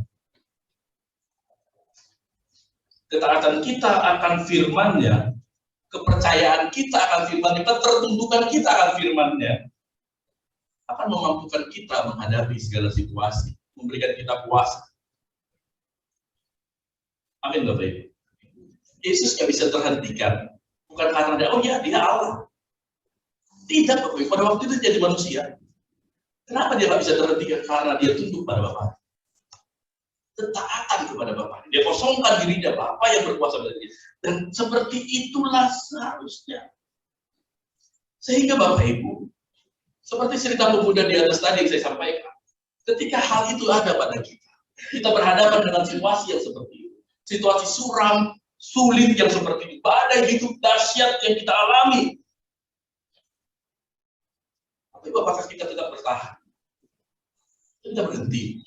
Ketaatan kita akan firman-Nya, kepercayaan kita akan firman-Nya, ketertundukan kita akan firman-Nya, akan memampukan kita menghadapi segala situasi, memberikan kita kuasa. Amin, Bapak Ibu. Yesus nggak bisa terhentikan, bukan karena dia Allah. Tidak, Bapak Ibu. Pada waktu itu jadi manusia. Kenapa dia nggak bisa terhentikan? Karena dia tunduk pada Bapa. Ketaatan kepada Bapa. Dia kosongkan dirinya, Bapa yang berkuasa pada dia. Dan seperti itulah seharusnya. Sehingga Bapak Ibu, seperti cerita pemuda di atas tadi yang saya sampaikan, ketika hal itu ada pada kita berhadapan dengan situasi yang seperti itu. Situasi suram, sulit yang seperti itu. Badai hidup dahsyat yang kita alami. Tapi apakah kita tetap bertahan? Kita berhenti.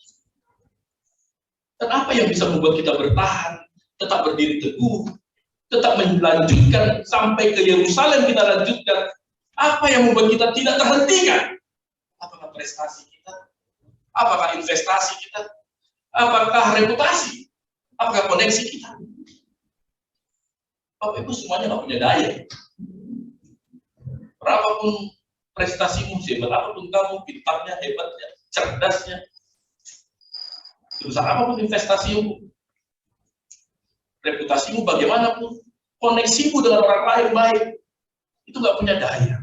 Dan apa yang bisa membuat kita bertahan, tetap berdiri teguh, tetap melanjutkan sampai ke Yerusalem kita lanjutkan? Apa yang membuat kita tidak terhentikan? Apakah prestasi kita? Apakah investasi kita? Apakah reputasi? Apakah koneksi kita? Bapak Ibu semuanya nggak punya daya. Berapapun prestasimu, hebat apapun kamu, pintarnya, hebatnya, cerdasnya, sebesar apapun investasimu, reputasimu bagaimanapun, koneksimu dengan orang lain baik, itu nggak punya daya.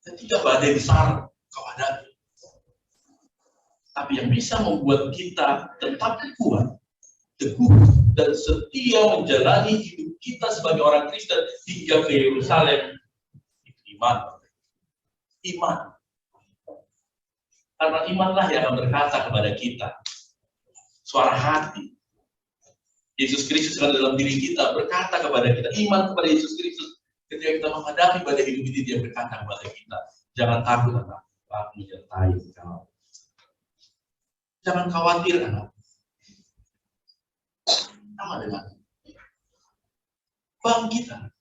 Ketika badai besar kau hadapi. Tapi yang bisa membuat kita tetap kuat, teguh, dan setia menjalani hidup kita sebagai orang Kristen hingga ke Yerusalem, itu iman. Iman. Karena imanlah yang akan berkata kepada kita, suara hati. Yesus Kristus dalam diri kita berkata kepada kita, iman kepada Yesus Kristus. Ketika kita menghadapi badai hidup ini, dia berkata kepada kita, jangan takut anak, aku menyertai kau. Jangan khawatir anak. Sama dengan bangkit anak.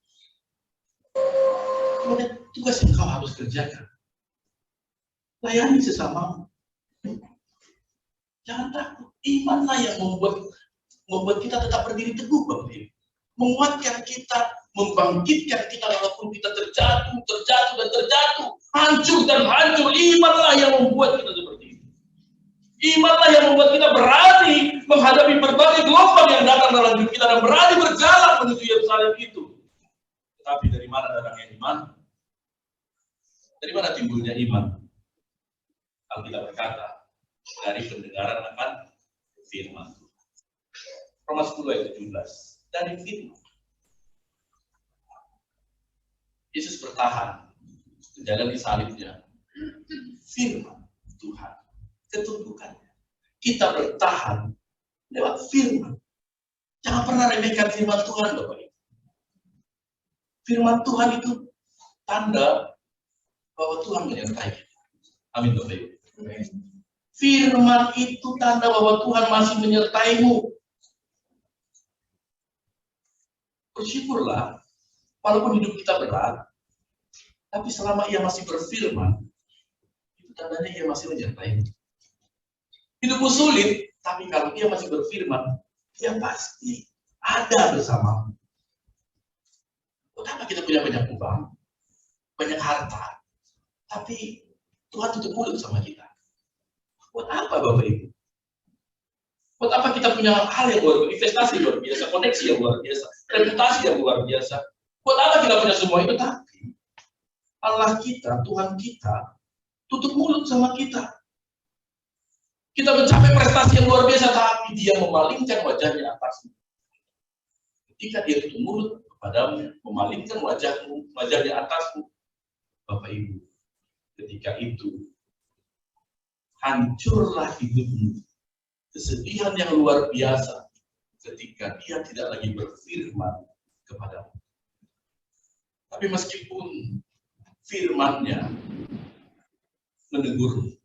Kemudian tugas yang kau harus kerjakan. Layani sesamamu. Jangan takut. Imanlah yang membuat kita tetap berdiri teguh, Bapak Ibu. Menguatkan kita, membangkitkan kita walaupun kita terjatuh, hancur dan hancur. Imanlah yang membuat kita seperti itu. Imanlah yang membuat kita berani menghadapi berbagai gelombang yang datang dalam hidup kita dan berani berjalan menuju Yerusalem itu. Tetapi dari mana datangnya iman? Dari mana timbulnya iman? Alkitab berkata, dari pendengaran akan firman. Roma 10 ayat 17. Dari firman. Yesus bertahan menjalani salibnya. Firman Tuhan, ketundukannya. Kita bertahan lewat firman. Jangan pernah remehkan firman Tuhan, Bapak Ibu. Firman Tuhan itu tanda bahwa Tuhan menyertai kita. Amin, Bapak Ibu. Firman itu tanda bahwa Tuhan masih menyertaimu. Bersyukurlah, walaupun hidup kita berat, tapi selama ia masih berfirman, itu tandanya ia masih menyertai. Hidupmu sulit, tapi kalau dia masih berfirman, dia pasti ada bersamamu. Kenapa kita punya banyak uang, banyak harta, tapi Tuhan tutup mulut sama kita? Buat apa, Bapak Ibu? Buat apa kita punya hal yang luar biasa, investasi luar biasa, koneksi yang luar biasa, reputasi yang luar biasa? Buat apa kita punya semua itu? Tapi Allah kita, Tuhan kita, tutup mulut sama kita. Kita mencapai prestasi yang luar biasa, tapi dia memalingkan wajahnya atasmu. Ketika dia tutup mulut kepadamu, memalingkan wajahnya atasmu, Bapak Ibu, ketika itu hancurlah hidupmu. Kesedihan yang luar biasa ketika dia tidak lagi berfirman kepadamu. Tapi meskipun firman-Nya menegurmu,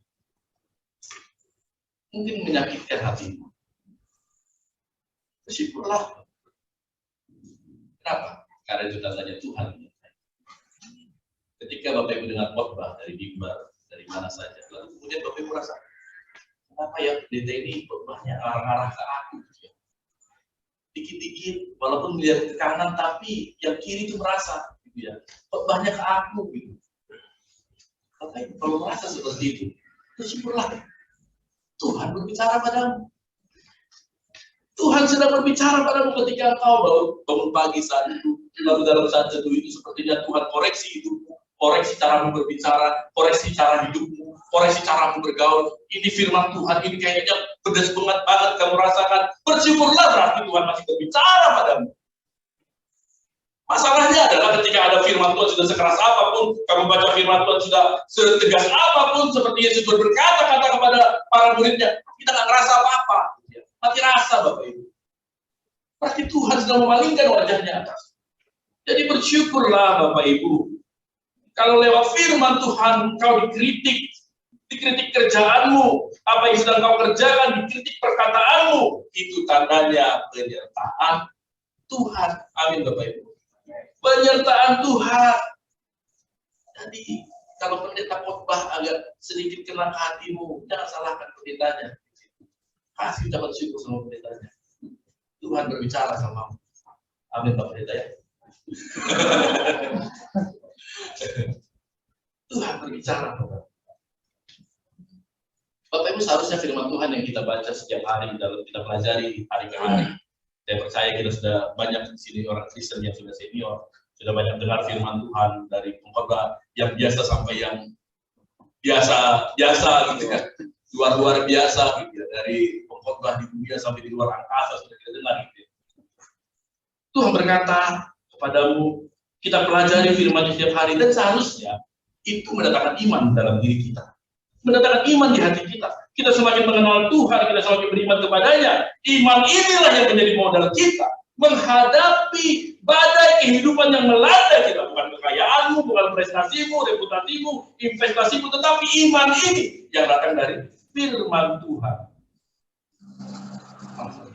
mungkin menyakitkan hatimu, bersyukurlah. Kenapa? Karena itu tandanya Tuhan. Ketika Bapak Ibu dengar khotbah dari mimbar, dari mana saja, lalu kemudian Bapak Ibu rasa, kenapa ya pendeta ini khotbahnya arah-arah ke aku? Dikit-dikit, walaupun melihat ke kanan, tapi yang kiri itu merasa, gitu ya, khotbahnya ke aku, gitu. Bapak Ibu kalau merasa seperti itu, bersyukurlah. Tuhan berbicara padamu. Tuhan sedang berbicara padamu ketika engkau baru bangun pagi saat itu, lalu dalam saat teduh itu sepertinya Tuhan koreksi hidupmu, koreksi caramu berbicara, koreksi cara hidupmu, koreksi caramu bergaul. Ini firman Tuhan, ini kayaknya pedas banget kamu rasakan. Bersyukurlah, berarti Tuhan masih berbicara padamu. Masalahnya adalah ketika ada firman Tuhan sudah sekeras apapun, kamu baca firman Tuhan sudah setegas apapun, seperti Yesus berkata-kata kepada para muridnya, kita nggak ngerasa apa-apa. Mati rasa, Bapak Ibu. Berarti Tuhan sedang memalingkan wajahnya atas. Jadi bersyukurlah, Bapak Ibu. Kalau lewat firman Tuhan, kau dikritik kerjaanmu, apa yang sedang kau kerjakan, dikritik perkataanmu, itu tandanya penyertaan Tuhan. Amin, Bapak Ibu. Penyertaan Tuhan. Jadi kalau pendeta khotbah agak sedikit kena hatimu, jangan salahkan pendetanya. Kasih ucapan syukur sama pendetanya. Tuhan berbicara samamu. Amin, Pak Pendeta ya. Tuhan berbicara, Bapak Ibu, seharusnya firman Tuhan yang kita baca setiap hari dalam kita pelajari hari ke hari. Saya percaya kita sudah banyak di sini orang Kristen yang sudah senior, sudah banyak dengar firman Tuhan dari pengkhotbah yang biasa sampai yang biasa gitu ya, luar biasa gitu ya, dari pengkhotbah di dunia sampai di luar angkasa sudah kita dengar gitu ya. Tuhan berkata kepadamu, kita pelajari firman setiap hari, dan seharusnya itu mendatangkan iman dalam diri kita, mendatangkan iman di hati kita. Kita semakin mengenal Tuhan, kita semakin beriman kepadanya. Iman inilah yang menjadi modal kita menghadapi badai kehidupan yang melanda kita. Bukan kekayaanmu, bukan prestasimu, reputasimu, investasimu, tetapi iman ini yang datang dari firman Tuhan.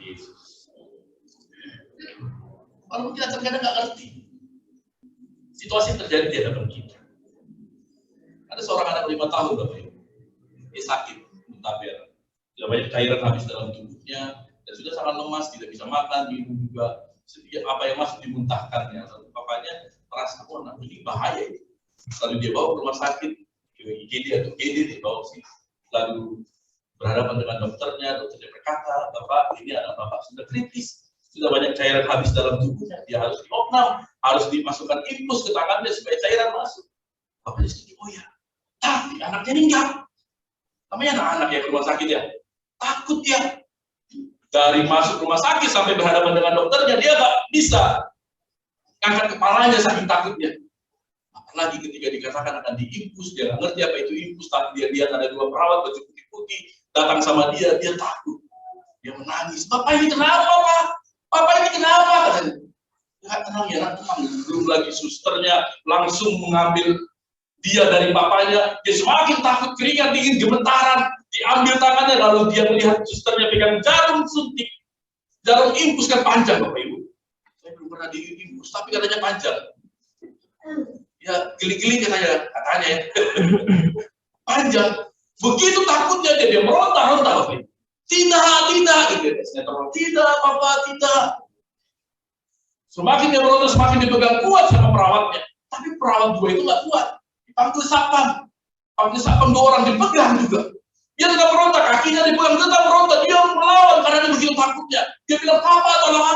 Yesus. Walaupun kita terkadang nggak ngerti situasi yang terjadi di hadapan kita. Ada seorang anak 5 tahun, Bapak Ibu. Dia sakit, muntaber. Sudah banyak cairan habis dalam tubuhnya, dan sudah sangat lemas, tidak bisa makan, minum juga. Setiap apa yang masuk dimuntahkannya. Lalu papanya merasa, oh, nah, ini bahaya. Lalu dia bawa ke rumah sakit, IGD atau GD, dibawa sih. Lalu berhadapan dengan dokternya berkata, Bapak, ini anak Bapak sudah kritis. Sudah banyak cairan habis dalam tubuhnya, dia harus diopnam, harus dimasukkan infus ke tangannya supaya cairan masuk. Bapaknya setuju, oh ya, tapi anaknya meninggal. Namanya anak-anak ya ke rumah sakit ya, takut ya. Dari masuk rumah sakit sampai berhadapan dengan dokternya, dia nggak bisa angkat kepalanya saking takutnya. Apalagi ketika dikatakan akan diinfus, dia nggak ngerti apa itu infus, tapi dia lihat ada 2 perawat baju putih-putih datang sama dia takut. Dia menangis, Bapak ini kenapa, Pak? Bapak ini kenapa? Katanya. Nggak tenang ya, tenang. Belum lagi susternya langsung mengambil dia dari bapaknya, dia semakin takut, keringat dingin, gemetaran, diambil tangannya, lalu dia melihat susternya pegang jarum suntik, jarum infus kan panjang, Bapak Ibu. Saya belum pernah diinfus, tapi katanya panjang. Ya, geli-geli katanya ya. Panjang. Begitu takutnya dia meronta-ronta, Bapak Ibu. Tidak, gitu. Tidak, Bapak, tidak. Semakin dia meronta, semakin dipegang kuat sama perawatnya. Tapi perawat 2 itu nggak kuat. Panggil sapam 2 orang dipegang juga. Dia tetap meronta, kakinya dipegang, tetap meronta. Dia melawan karena dia begitu takutnya. Dia bilang, Papa tolong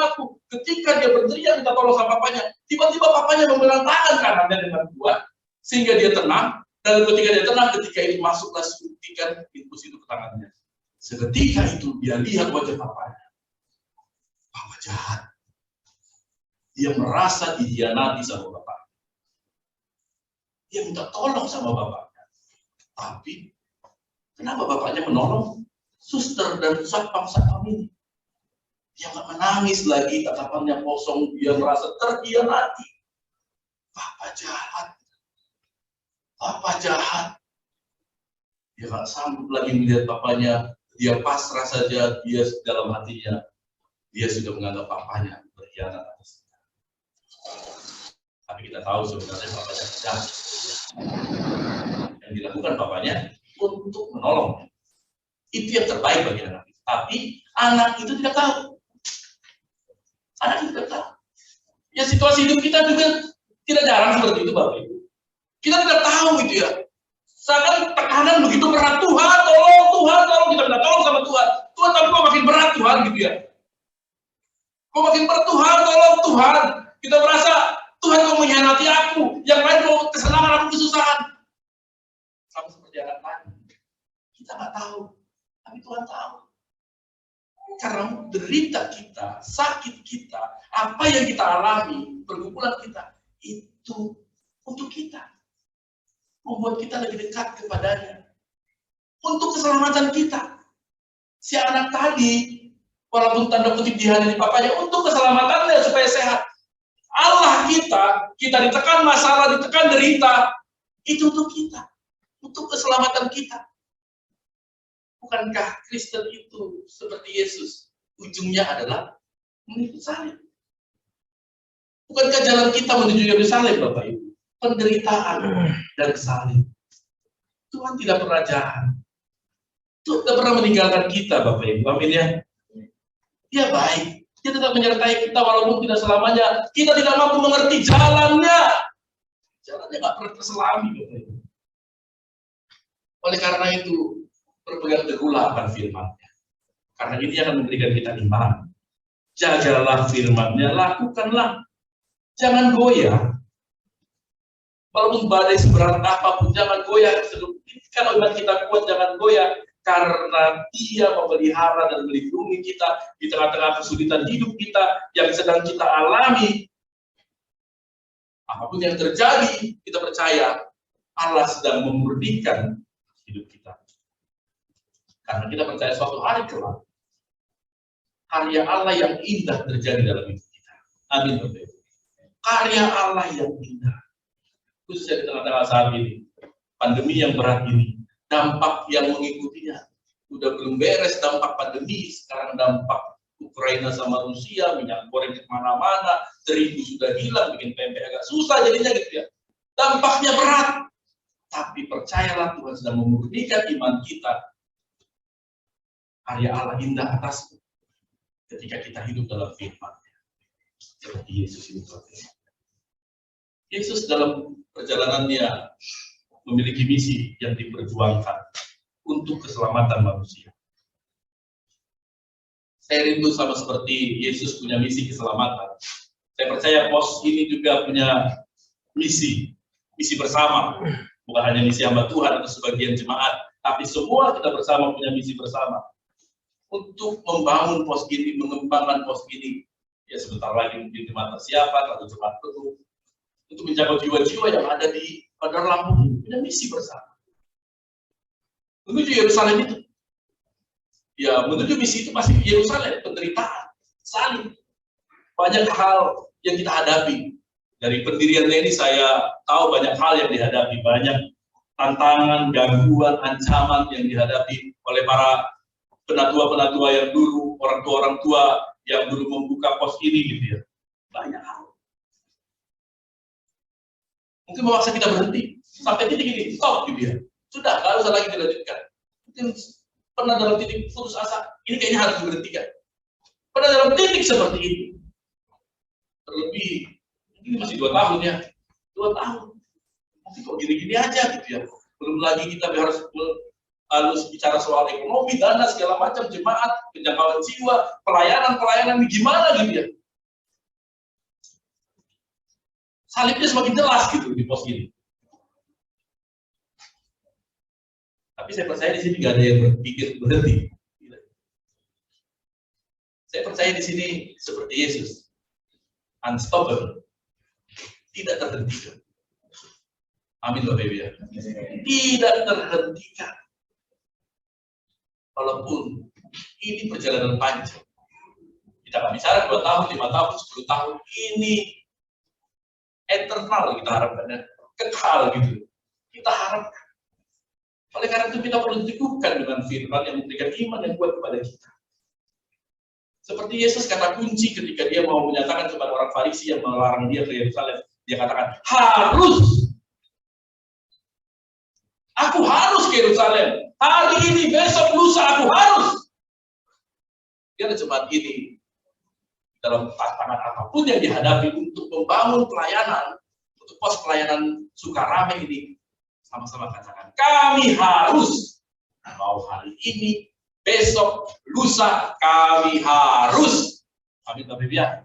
aku. Ketika dia berteriak minta tolong sama papanya, tiba-tiba papanya memegang tangan kanannya dengan kuat, sehingga dia tenang, Dan ketika dia tenang, ketika itu masuklah suntikan infus itu ke tangannya. Seketika itu dia lihat wajah bapaknya. Papa jahat. Dia merasa dihianati sama bapaknya. Dia minta tolong sama bapaknya. Tapi kenapa bapaknya menolong suster dan satpam ini? Dia nggak menangis lagi, tatapannya kosong, dia merasa terhianati. Papa jahat. Papa jahat. Dia nggak sanggup lagi melihat papanya. Dia pasrah saja, dia dalam hatinya. Dia sudah menganggap papanya berkhianat atas kita. Tapi kita tahu sebenarnya papanya jahat. Yang dilakukan papanya untuk menolong. Itu yang terbaik bagi anak itu. Tapi anak itu tidak tahu. Anak itu tidak tahu. Ya situasi hidup kita juga tidak jarang seperti itu, Bapak Ibu. Kita tidak tahu gitu ya. Seakan tekanan begitu berat, Tuhan tolong, kita minta tolong sama Tuhan. Tuhan, tapi kok makin berat Tuhan gitu ya. Kok makin berat Tuhan, tolong Tuhan. Kita merasa Tuhan kok mengkhianati aku, yang lain kok kesenangan aku kesusahan. Sama seperti anak tadi. Kita nggak tahu, tapi Tuhan tahu. Karena derita kita, sakit kita, apa yang kita alami, pergumulan kita, itu untuk kita. Membuat kita lebih dekat kepadanya. Untuk keselamatan kita. Si anak tadi, walaupun tanda kutip dihianati papanya, untuk keselamatannya supaya sehat. Allah kita ditekan masalah, ditekan derita, itu untuk kita. Untuk keselamatan kita. Bukankah Kristen itu seperti Yesus? Ujungnya adalah mengikut salib. Bukankah jalan kita menuju Yerusalem, Bapak Ibu? Penderitaan dan salib. Tuhan tidak pernah jahat. Tuhan tidak pernah meninggalkan kita, Bapak Ibu. Amin ya. Dia baik. Dia tetap menyertai kita walaupun tidak selamanya. Kita tidak mampu mengerti jalannya. Jalannya nggak pernah terselami, Bapak Ibu. Oleh karena itu, berpegang teguhlah akan firman-Nya. Karena ini akan memberikan kita iman. Jagalah firman-Nya, lakukanlah. Jangan goyah. Walaupun badai seberat apapun, jangan goyah. Kalau iman kita kuat, jangan goyah. Karena Dia memelihara dan melindungi kita di tengah-tengah kesulitan hidup kita yang sedang kita alami. Apapun yang terjadi, kita percaya Allah sedang memurnikan hidup kita. Karena kita percaya suatu hari kelak karya Allah yang indah terjadi dalam hidup kita. Amin, Bapak Ibu. Karya Allah yang indah. Khususnya di tengah-tengah saat ini. Pandemi yang berat ini. Dampak yang mengikutinya. Udah belum beres dampak pandemi. Sekarang dampak Ukraina sama Rusia. Minyak goreng di mana-mana. Terigu sudah hilang. Bikin PMP agak susah jadinya gitu ya. Dampaknya berat. Tapi percayalah Tuhan sedang memurnikan iman kita. Karya Allah indah atasmu ketika kita hidup dalam firman-Nya. Seperti Yesus itu. Yesus dalam perjalanannya memiliki misi yang diperjuangkan untuk keselamatan manusia. Saya rindu sama seperti Yesus punya misi keselamatan. Saya percaya pos ini juga punya misi bersama. Bukan hanya misi hamba Tuhan atau sebagian jemaat, tapi semua kita bersama punya misi bersama. Untuk membangun pos ini, mengembangkan pos ini, ya sebentar lagi mungkin di mata siapa atau jemaat penuh, untuk menjaga jiwa-jiwa yang ada di Bandar Lampung, punya misi bersama. Menuju Yerusalem itu, ya menuju misi itu pasti Yerusalem, penderitaan, salib, banyak hal yang kita hadapi. Dari pendiriannya ini saya tahu banyak hal yang dihadapi, banyak tantangan, gangguan, ancaman yang dihadapi oleh para penatua-penatua yang dulu, orang tua yang dulu membuka pos ini gitu ya. Banyak hal. Mungkin memaksa kita berhenti. Sampai titik ini, stop gitu ya. Sudah, nggak usah lagi dilanjutkan. Mungkin pernah dalam titik putus asa, ini kayaknya harus diberhentikan. Pernah dalam titik seperti ini. Terlebih, ini masih 2 tahun ya. 2 tahun. Mungkin kok gini-gini aja gitu ya. Belum lagi kita harus bicara soal ekonomi, dana, segala macam, jemaat, penjangkauan jiwa, pelayanan gimana gitu ya. Salibnya semakin jelas gitu di pos ini. Tapi saya percaya di sini nggak ada yang berpikir berhenti. Saya percaya di sini seperti Yesus, unstoppable, tidak terhentikan. Amin Bapak Ibu ya. Tidak terhentikan. Walaupun ini perjalanan panjang. Kita nggak bicara 2 tahun, 5 tahun, 10 tahun. Ini eternal kita harapkan, kekal gitu. Kita harapkan. Oleh karena itu kita perlu teguhkan dengan firman yang memberikan iman yang kuat kepada kita. Seperti Yesus kata kunci ketika dia mau menyatakan kepada orang Farisi yang melarang dia ke Yerusalem. Dia katakan, harus. Aku harus ke Yerusalem. Hari ini, besok, lusa, aku harus. Dia jemaat ini, dalam tantangan apapun yang dihadapi untuk membangun pelayanan, untuk pos pelayanan Sukarame ini, sama-sama katakan, kami harus. Mau hari ini, besok, lusa, kami harus. Amin, Bapak Ibu ya.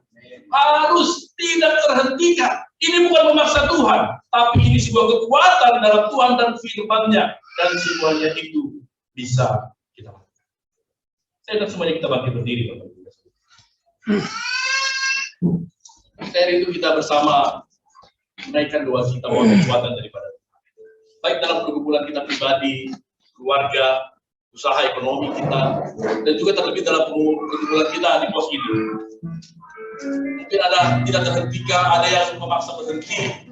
Harus, tidak terhentikan. Ini bukan memaksa Tuhan, tapi ini sebuah kekuatan dalam Tuhan dan firman-Nya. Dan semuanya itu bisa kita lakukan. Saya ingin semuanya kita bangkit berdiri, Bapak Ibu. Seri itu kita bersama menaikkan doa kita, mohon kekuatan daripada Tuhan. Baik dalam pergumulan kita pribadi, keluarga, usaha ekonomi kita, dan juga terlebih dalam pergumulan kita di pos ini. Mungkin ada tidak terhentikan, ada yang memaksa berhenti,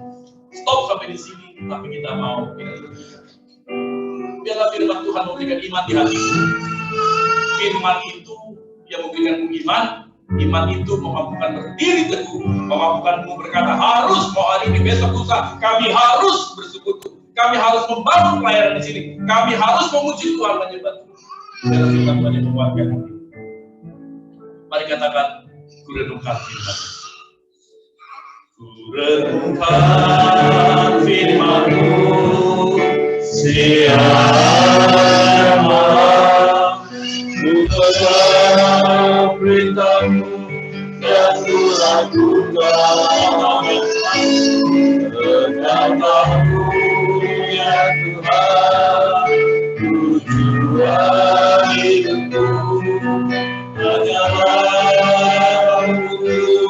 stop sampai di sini, tapi kita mau. Biarlah firman Tuhan memberikan iman di hati. Firman itu yang memberikan iman. Iman itu memampukan berdiri teguh, memampukanmu berkata harus, mau hari ini, besok, lusa, kami harus bersekutu, kami harus membangun pelayanan di sini, kami harus memuji Tuhan, menyembah Tuhan. Biarlah firman Tuhan yang menguatkan hati. Mari katakan, ku renungkan firman. Ku renungkan firman-Mu siang malam, ku pegang perintah-Mu dan ku lakukan. Betapa-Mu ya Tuhan, tujuan hidupku hanyalah untuk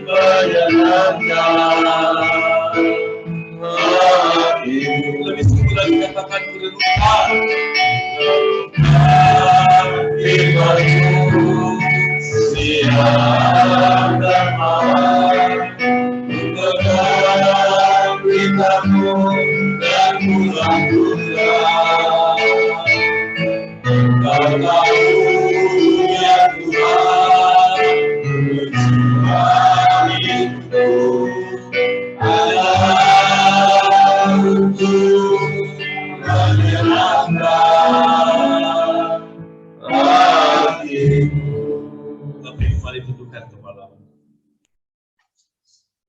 menyenangkan hatimu. Lebih sungguh lagi katakan ku renungkan firman-Mu siang dan malam, ku pegang perintah-Mu dan ku lakukan. Kau tahu ya Tuhan, tujuan hidupku adalah untuk menyenangkan hatimu. Tapi mari tundukkan kepala.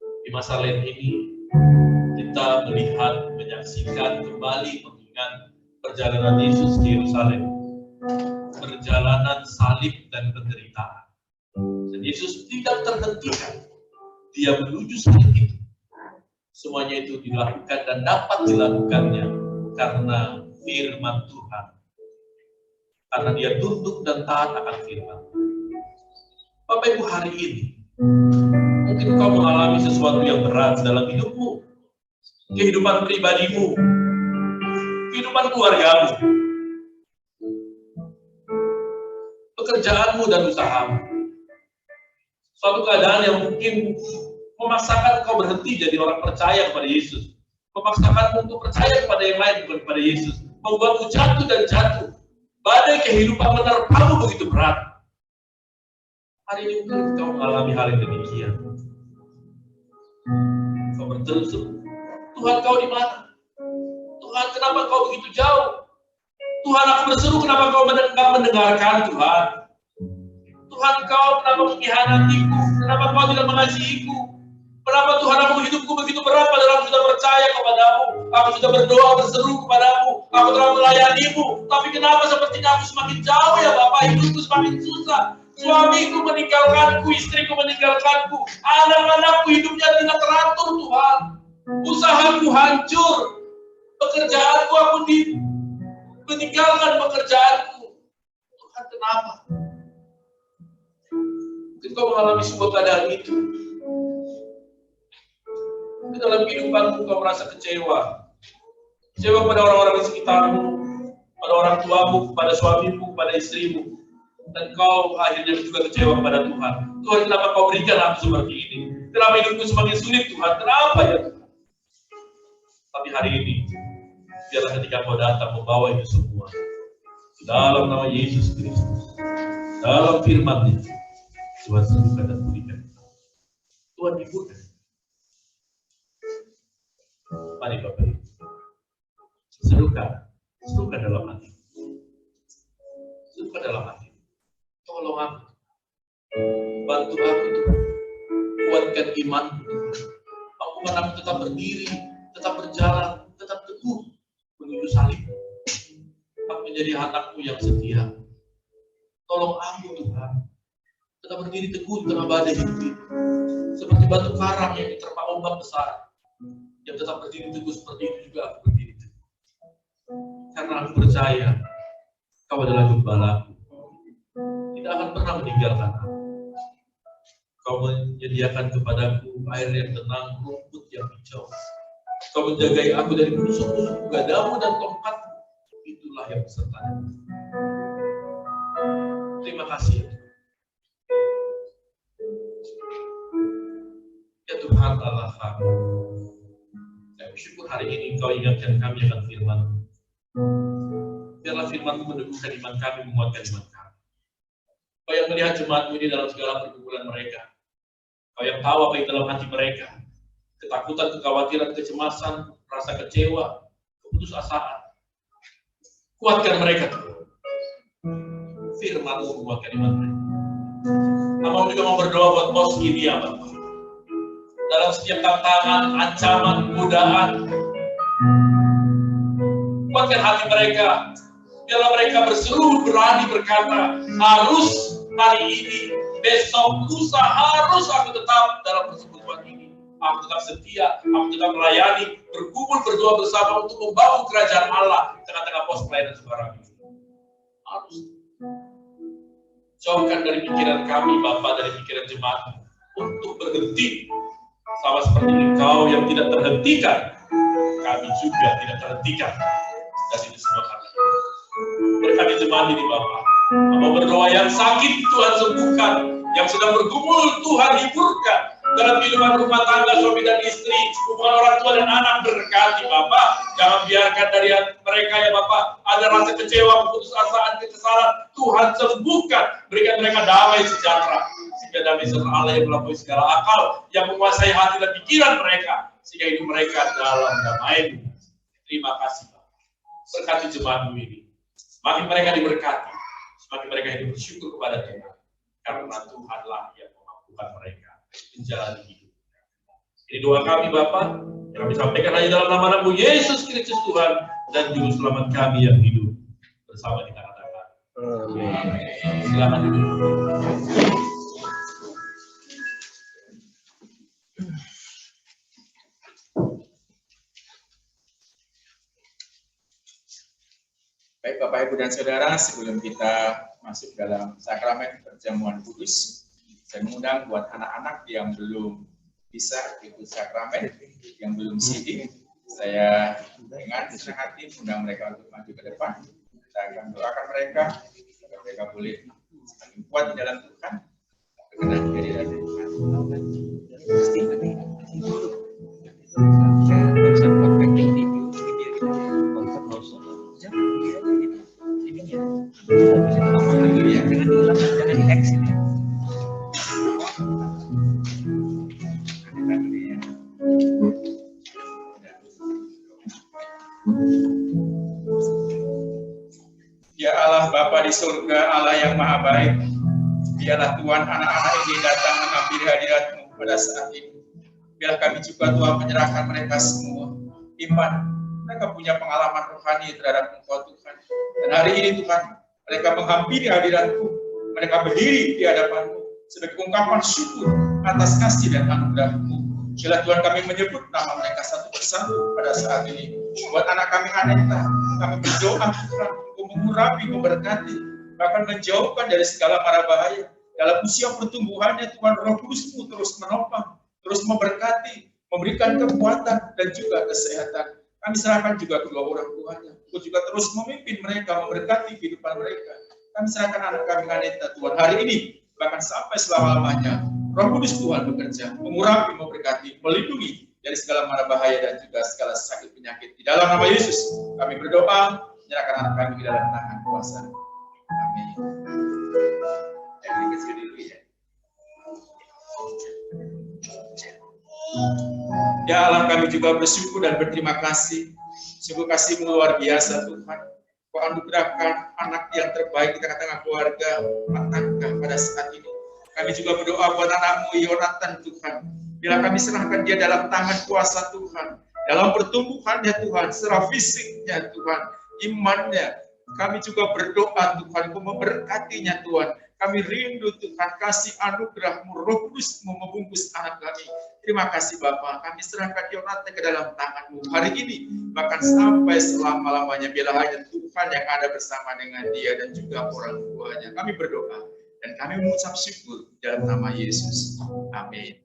Di masa lain ini kita melihat, menyaksikan kembali mengingat perjalanan Yesus ke Yerusalem, perjalanan salib dan penderitaan. Dan Yesus tidak terhentikan, dia menuju salib itu. Semuanya itu dilakukan dan dapat dilakukannya karena firman Tuhan. Karena dia tunduk dan taat akan firman. Bapak Ibu, hari ini mungkin kau mengalami sesuatu yang berat dalam hidupmu, kehidupan pribadimu, kehidupan keluargamu, pekerjaanmu dan usahamu. Suatu keadaan yang mungkin memaksakan kau berhenti jadi orang percaya kepada Yesus, memaksakan untuk percaya kepada yang lain bukan kepada Yesus, membuatmu jatuh dan jatuh. Badai kehidupan menerpamu begitu berat. Hari ini mungkin kau mengalami hal yang demikian. Kau bertelusur, Tuhan kau di mana? Tuhan kenapa kau begitu jauh? Tuhan aku berseru kenapa kau mendengarkan Tuhan? Tuhan kau kenapa mengkhianatiku? Kenapa kau tidak mengasihiku? Kenapa Tuhan aku hidupku begitu berat padahal aku sudah percaya kepadamu? Aku sudah berdoa berseru kepadamu. Aku telah melayanimu. Tapi kenapa sepertinya aku semakin jauh ya Bapak? Hidupku semakin susah. Suamiku meninggalkanku, istriku meninggalkanku. Anak-anakku hidupnya tidak teratur Tuhan. Usahaku hancur. Pekerjaanku aku meninggalkan pekerjaanku. Tuhan, kenapa? Mungkin kau mengalami sebuah keadaan itu. Mungkin dalam kehidupanmu kau merasa kecewa. Kecewa pada orang-orang di sekitarmu, pada orang tuamu, pada suamimu, pada istrimu. Dan kau akhirnya juga kecewa kepada Tuhan. Tuhan, kenapa kau berikan aku seperti ini? Kenapa hidupku semakin sulit, Tuhan? Kenapa ya Tuhan? Tapi hari ini, biarlah ketika kau datang membawa itu semua. Dalam nama Yesus Kristus. Dalam firman-Nya. Tuhan sembuhkan dan pulihkan. Tuhan hiburkan. Mari Bapak Ibu. Serukan dalam hati. Serukan dalam hati. Tolong aku. Bantu aku Tuhan. Kuatkan imanku Tuhan. Mampukan aku tetap berdiri, tetap berjalan, tetap teguh menuju salib. Aku menjadi anakmu yang setia. Tolong aku Tuhan. Tetap berdiri teguh di tengah badai hidup ini. Seperti batu karang yang diterpa ombak besar. Yang tetap berdiri teguh seperti itu juga aku berdiri teguh. Karena aku percaya Kau adalah gembalaku. Tidak akan pernah meninggalkan aku. Kau menyediakan kepadaku air yang tenang, rumput yang hijau. Kau menjagai aku dari musuh-musuh, gadamu dan tongkatmu. Itulah yang besertanya. Terima kasih. Ya Tuhan Allah kami. Saya bersyukur hari ini Kau ingatkan kami akan firman-Mu. Biarlah firman-Mu meneguhkan iman kami, menguatkan iman kami. Kau yang melihat jemaat-Mu ini dalam segala pergumulan mereka. Kau yang tahu apa yang dalam hati mereka. Ketakutan, kekhawatiran, kecemasan, rasa kecewa, keputusasaan. Kuatkan mereka, Tuhan. Firman-Mu menguatkan iman mereka. Hamba juga mau berdoa buat bos ini ya Bapak. Dalam setiap tantangan, ancaman, godaan. Kuatkan hati mereka. Biarlah mereka berseru berani berkata, harus hari ini, besok, lusa, harus aku tetap dalam persekutuan ini. Aku tetap setia, aku tetap melayani, berkumpul berdoa bersama untuk membangun kerajaan Allah di tengah-tengah pos pelayanan sekarang ini. Harus. Jauhkan dari pikiran kami, Bapak, dari pikiran jemaat, untuk berhenti. Sama seperti Engkau yang tidak terhentikan, kami juga tidak terhentikan dari itu semua kami. Berkati jemaat ini, Bapak. Mau berdoa yang sakit, Tuhan sembuhkan. Yang sedang bergumul, Tuhan hiburkan. Dalam kehidupan rumah tangga, suami dan istri, hubungan orang tua dan anak, berkati, Bapak. Jangan biarkan dari mereka, ya Bapak, ada rasa kecewa, putusasaan, kekesalan. Tuhan sembuhkan. Berikan mereka damai sejahtera. Sehingga damai sejahtera Allah yang melampaui segala akal, yang menguasai hati dan pikiran mereka. Sehingga hidup mereka dalam damai. Terima kasih, Bapak. Berkati jemaat-Mu ini. Semakin mereka diberkati, semakin mereka hidup bersyukur kepada Tuhan. Karena Tuhanlah yang memampukan mereka menjalani hidup. Ini doa kami, Bapak, yang kami sampaikan hanya dalam nama-Mu Yesus Kristus Tuhan dan Juru Selamat kami yang hidup bersama di tengah-tengah. Silakan duduk. Baik Bapak, Ibu, dan Saudara, sebelum kita masuk dalam sakramen perjamuan kudus, saya mengundang buat anak-anak yang belum bisa ikut sakramen, yang belum sidik, saya dengan senang hati mengundang mereka untuk maju ke depan. Kita akan doakan mereka, agar mereka boleh semakin kuat di dalam Tuhan, berkenan dari dalam Tuhan. Ya Allah Bapa di surga, Allah yang maha baik, biarlah Tuhan anak-anak ini datang mengambil hadirat-Mu pada saat ini. Biarlah kami juga Tuhan menyerahkan mereka semua iman. Mereka punya pengalaman rohani terhadap Engkau Tuhan. Dan hari ini Tuhan, mereka menghampiri hadirat-Mu. Mereka berdiri di hadapan-Mu sebagai ungkapan syukur atas kasih dan anugerah-Mu. Bila Tuhan kami menyebut nama mereka satu persatu pada saat ini. Buat anak kami Aneta, kami berdoa Tuhan untuk mengurapi, memberkati, bahkan menjauhkan dari segala mara bahaya. Dalam usia pertumbuhannya Tuhan, Roh Kudus-Mu terus menopang, terus memberkati, memberikan kekuatan dan juga kesehatan. Kami serahkan juga kedua orang tuanya, Engkau juga terus memimpin mereka, memberkati kehidupan mereka. Kami serahkan anak kami Aneta Tuhan hari ini, bahkan sampai selama-lamanya. Roh Kudus Tuhan bekerja, mengurapi, memberkati, melindungi dari segala mara bahaya dan juga segala sakit penyakit. Di dalam nama Yesus kami berdoa, menyerahkan anak kami ke dalam tangan kuasa. Amin. Ya Allah, kami juga bersyukur dan berterima kasih. Sungguh kasih-Mu luar biasa Tuhan. Kau anugerahkan anak yang terbaik di tengah-tengah keluarga Matangka pada saat ini. Kami juga berdoa buat anak-Mu Yonatan Tuhan. Bila kami serahkan dia dalam tangan kuasa Tuhan, dalam pertumbuhannya Tuhan, secara fisiknya Tuhan, imannya, kami juga berdoa Tuhan, Kau memberkatinya Tuhan. Kami rindu Tuhan, kasih anugerah-Mu, Roh Kudus-Mu membungkus anak kami. Terima kasih Bapa, kami serahkan Yonatan ke dalam tangan-Mu hari ini, bahkan sampai selama-lamanya, bila hanya Tuhan yang ada bersama dengan dia dan juga orang tuanya. Kami berdoa dan kami mengucap syukur dalam nama Yesus. Amin.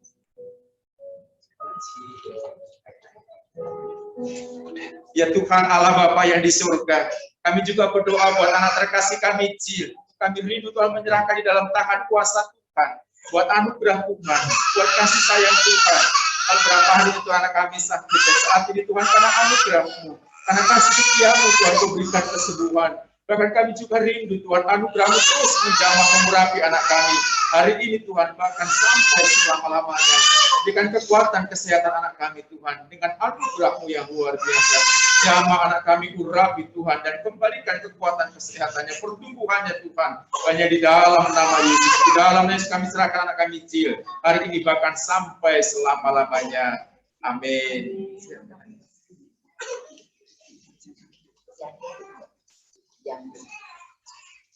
Ya Tuhan Allah Bapa yang di surga, kami juga berdoa buat anak terkasih kami Cil. Kami rindu Tuhan menyerahkan di dalam tangan kuasa Tuhan. Buat anugerah Tuhan, buat kasih sayang Tuhan. Beberapa hari itu anak kami sakit, dan saat ini Tuhan karena anugerah-Mu, karena kasih setia-Mu Tuhan Kau berikan kesembuhan. Bahkan kami juga rindu Tuhan, anugerah-Mu terus menjamah mengurapi anak kami. Hari ini Tuhan, bahkan sampai selama-lamanya. Berikan kekuatan kesehatan anak kami Tuhan, dengan anugerah-Mu yang luar biasa. Jamah anak kami urapi Tuhan, dan kembalikan kekuatan kesehatannya, pertumbuhannya Tuhan. Hanya di dalam nama Yesus, di dalam Yesus kami serahkan anak kami Cil. Hari ini bahkan sampai selama-lamanya. Amin.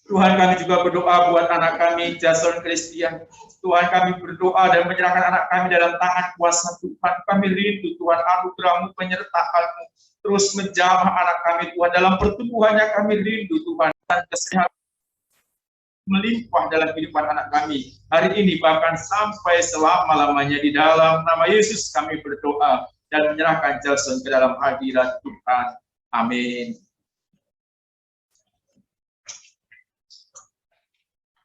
Tuhan, kami juga berdoa buat anak kami Jason Christian. Tuhan, kami berdoa dan menyerahkan anak kami dalam tangan kuasa Tuhan. Kami rindu Tuhan, anugerah-Mu, penyertaan-Mu terus menjamah anak kami Tuhan. Dalam pertumbuhannya kami rindu Tuhan, dan kesehatan melimpah dalam kehidupan anak kami. Hari ini bahkan sampai selama-lamanya, di dalam nama Yesus kami berdoa dan menyerahkan Jason ke dalam hadirat Tuhan. Amin.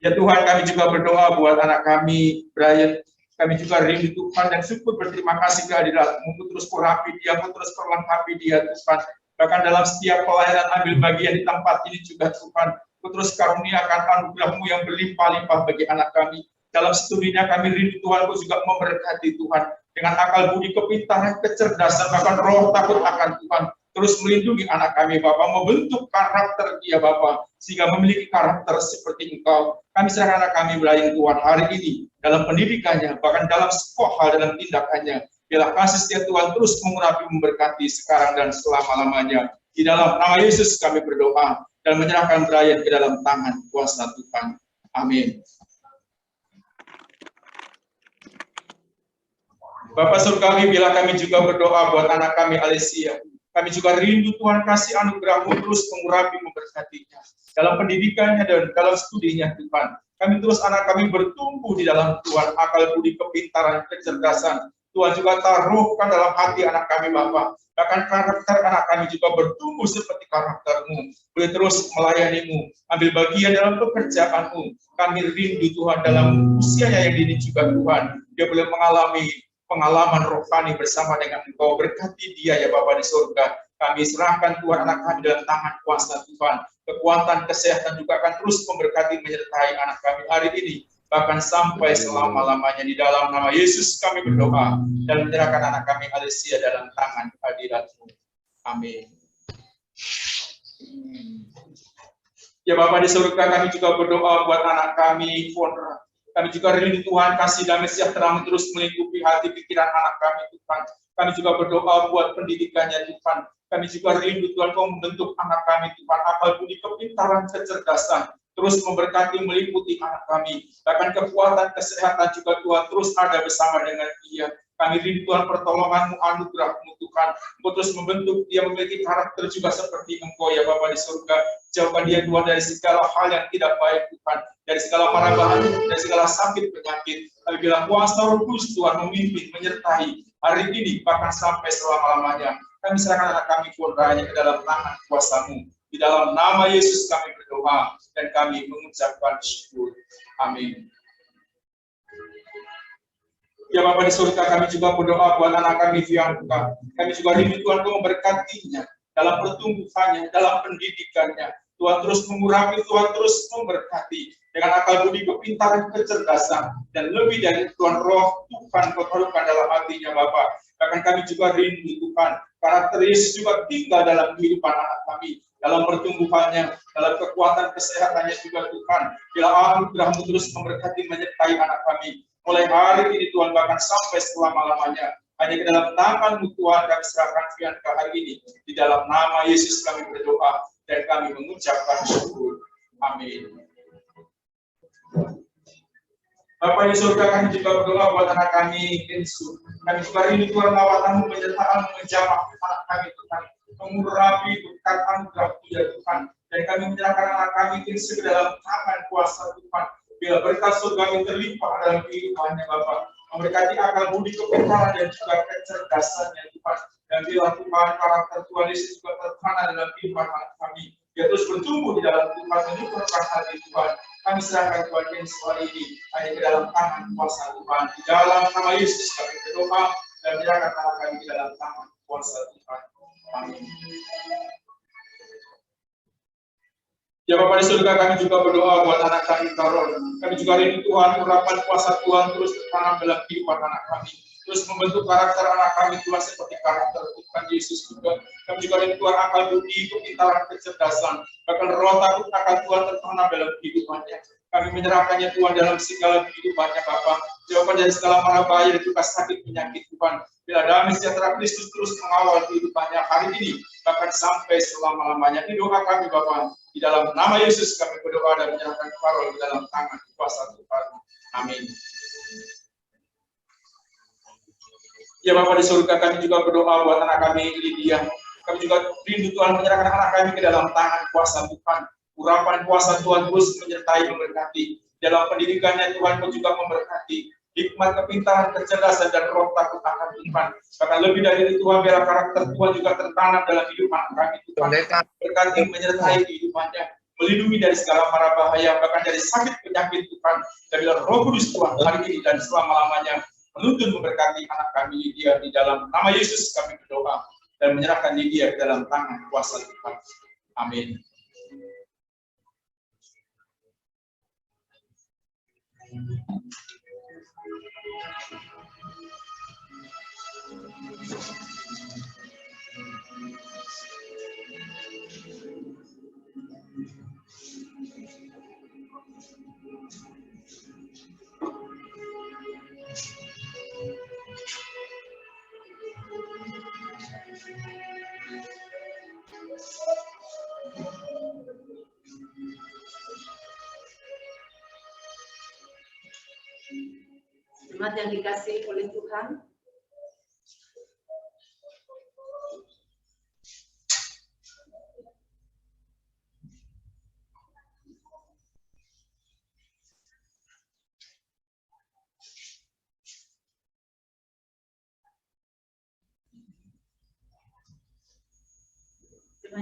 Ya Tuhan, kami juga berdoa buat anak kami, Brian. Kami juga rindu Tuhan dan syukur berterima kasih kehadirat-Mu, terus urapi dia, terus perlengkapi dia Tuhan. Bahkan dalam setiap pelayanan ambil bagian di tempat ini juga Tuhan, terus karuniakan anugerah-Mu yang berlimpah-limpah bagi anak kami. Dalam studinya kami rindu Tuhan, Kau juga memberkati Tuhan dengan akal budi, kepintaran, kecerdasan, bahkan roh takut akan Tuhan. Terus melindungi anak kami Bapa, membentuk karakter dia Bapa, sehingga memiliki karakter seperti Engkau. Kami serahkan anak kami Brian Tuhan hari ini, dalam pendidikannya, bahkan dalam semua hal dalam tindakannya. Biarlah kasih setia Tuhan terus mengurapi, memberkati sekarang dan selama-lamanya. Di dalam nama Yesus kami berdoa, dan menyerahkan Brian ke dalam tangan kuasa Tuhan. Amin. Bapak surgawi, bila kami juga berdoa buat anak kami Alicia. Kami juga rindu Tuhan, kasih anugerah-Mu terus mengurapi, memberkatinya. Dalam pendidikannya dan dalam studinya Tuhan. Kami terus anak kami bertumbuh di dalam Tuhan, akal budi, kepintaran, kecerdasan. Tuhan juga taruhkan dalam hati anak kami Bapa. Bahkan karakter anak kami juga bertumbuh seperti karakter-Mu. Boleh terus melayani-Mu, ambil bagian dalam pekerjaan-Mu. Kami rindu Tuhan dalam usianya yang dini juga Tuhan. Dia boleh mengalami pengalaman rohani bersama dengan Engkau. Berkati dia ya Bapa di surga. Kami serahkan Tuhan anak kami dalam tangan kuasa Tuhan. Kekuatan, kesehatan juga akan terus memberkati, menyertai anak kami hari ini. Bahkan sampai selama-lamanya, di dalam nama Yesus kami berdoa. Dan menyerahkan anak kami Alicia dalam tangan kehadirat-Mu. Amin. Ya Bapa di surga, kami juga berdoa buat anak kami Fonra. Kami juga rindu Tuhan, kasih damai sejahtera terus melingkupi hati pikiran anak kami Tuhan. Kami juga berdoa buat pendidikannya Tuhan. Kami juga rindu Tuhan, Kau membentuk anak kami Tuhan, akal budi, kepintaran, kecerdasan, terus memberkati, meliputi anak kami. Bahkan kekuatan, kesehatan juga Tuhan terus ada bersama dengan dia. Kami rindu Tuhan pertolongan-Mu, anugerah-Mu Tuhan. Engkau terus membentuk dia memiliki karakter juga seperti Engkau ya Bapa di surga. Jauhkan dia Tuhan dari segala hal yang tidak baik Tuhan, dari segala mara bahaya, dari segala sakit penyakit. Kami bilang kuasa Roh Kudus Tuhan memimpin, menyertai hari ini bahkan sampai selama-lamanya. Kami serahkan anak kami Tuhan raya ke dalam tangan kuasa-Mu. Di dalam nama Yesus kami berdoa dan kami mengucapkan syukur. Amin. Ya Bapa di surga, kami juga berdoa buat anak kami Bianca. Kami juga rindu Tuhan Kau memberkatinya dalam pertumbuhannya, dalam pendidikannya. Tuhan terus mengurapi, Tuhan terus memberkati dengan akal budi, kepintaran, kecerdasan, dan lebih dari Tuhan Roh Tuhan Kau taruhkan dalam hatinya Bapa. Bahkan kami juga rindu Tuhan, karakter Yesus juga tinggal dalam kehidupan anak kami, dalam pertumbuhannya, dalam kekuatan kesehatannya juga Tuhan. Bila anugerah-Mu terus memberkati menyertai anak kami. Mulai hari ini Tuhan bahkan sampai selama-lamanya. Hanya ke dalam tangan-Mu Tuhan kami serahkan Bianca hari ini. Di dalam nama Yesus kami berdoa dan kami mengucapkan syukur. Amin. Bapa di surga, kami juga berdoa buat anak kami, Kinsu. Kami juga rindu Tuhan lawatan-Mu, menyertaan, menjamah anak kami Tuhan. Mengurapi berkat anugerah-Mu ya Tuhan. Dan kami menyerahkan anak kami Kinsu ke dalam tangan kuasa Tuhan. Bila berkat surga yang terlimpah dalam kehidupannya Bapa, memberkati akal budi, kepintaran dan juga kecerdasannya Tuhan. Dan bila Tuhan karakter Tuhan Yesus juga tertanam dalam kehidupan anak kami, dia terus bertumbuh di dalam Tuhan, menyempurnakan hati Tuhan. Kami serahkan Tuhan Yesus hari ini hanya ke dalam tangan kuasa Tuhan. Di dalam nama Yesus kami berdoa dan menyerahkan anak kami di dalam tangan kuasa Tuhan. Amin. Ya Bapa di surga, kami juga berdoa buat anak kami Karol. Kami juga rindu Tuhan, urapan kuasa Tuhan terus tertanam dalam kehidupan anak kami. Terus membentuk karakter anak kami Tuhan seperti karakter Tuhan Yesus juga. Kami juga rindu Tuhan akal budi, kepintaran, kecerdasan. Bahkan roh takut akan Tuhan tertanam dalam kehidupannya. Kami menyerahkannya Tuhan dalam segala kehidupannya Bapa. Jauhkan dari segala mara bahaya dan juga sakit penyakit Tuhan. Bila damai sejahtera Kristus terus mengawal kehidupannya hari ini, bahkan sampai selama-lamanya. Ini doa kami Bapa. Di dalam nama Yesus kami berdoa dan menyerahkan Karol di dalam tangan kuasa Tuhan. Amin. Ya Bapa di surga, kami juga berdoa buat anak kami Lydia. Kami juga rindu Tuhan menyerahkan anak kami ke dalam tangan kuasa Tuhan. Urapan kuasa Tuhan terus menyertai, memberkati. Dalam pendidikannya Tuhan Kau juga memberkati. Hikmat, kepintaran, kecerdasan, dan roh takut akan Tuhan. Bahkan lebih dari itu Tuhan, biar karakter Tuhan juga tertanam dalam kehidupan kami Tuhan. Berkati menyertai kehidupannya. Melindungi dari segala mara bahaya, bahkan dari sakit penyakit Tuhan. Dan bila Roh Kudus Tuhan hari ini dan selama-lamanya menuntun memberkati anak kami Lydia. Di dalam nama Yesus kami berdoa dan menyerahkan Lydia ke dalam tangan kuasa Tuhan. Amin. Jemaat yang dikasihi oleh Tuhan,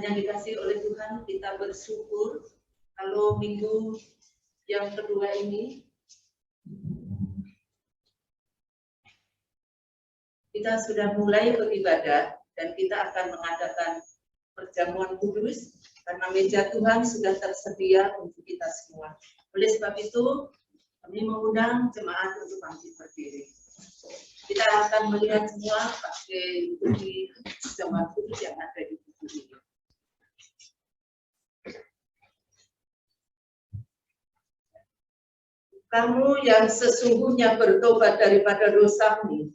yang dikasihi oleh Tuhan, kita bersyukur kalau minggu yang kedua ini kita sudah mulai beribadah dan kita akan mengadakan perjamuan kudus karena meja Tuhan sudah tersedia untuk kita semua. Oleh sebab itu, kami mengundang jemaat untuk bangkit berdiri. Kita akan melihat semua pakai bukti perjamuan kudus yang ada di buku ini. Kamu yang sesungguhnya bertobat daripada dosamu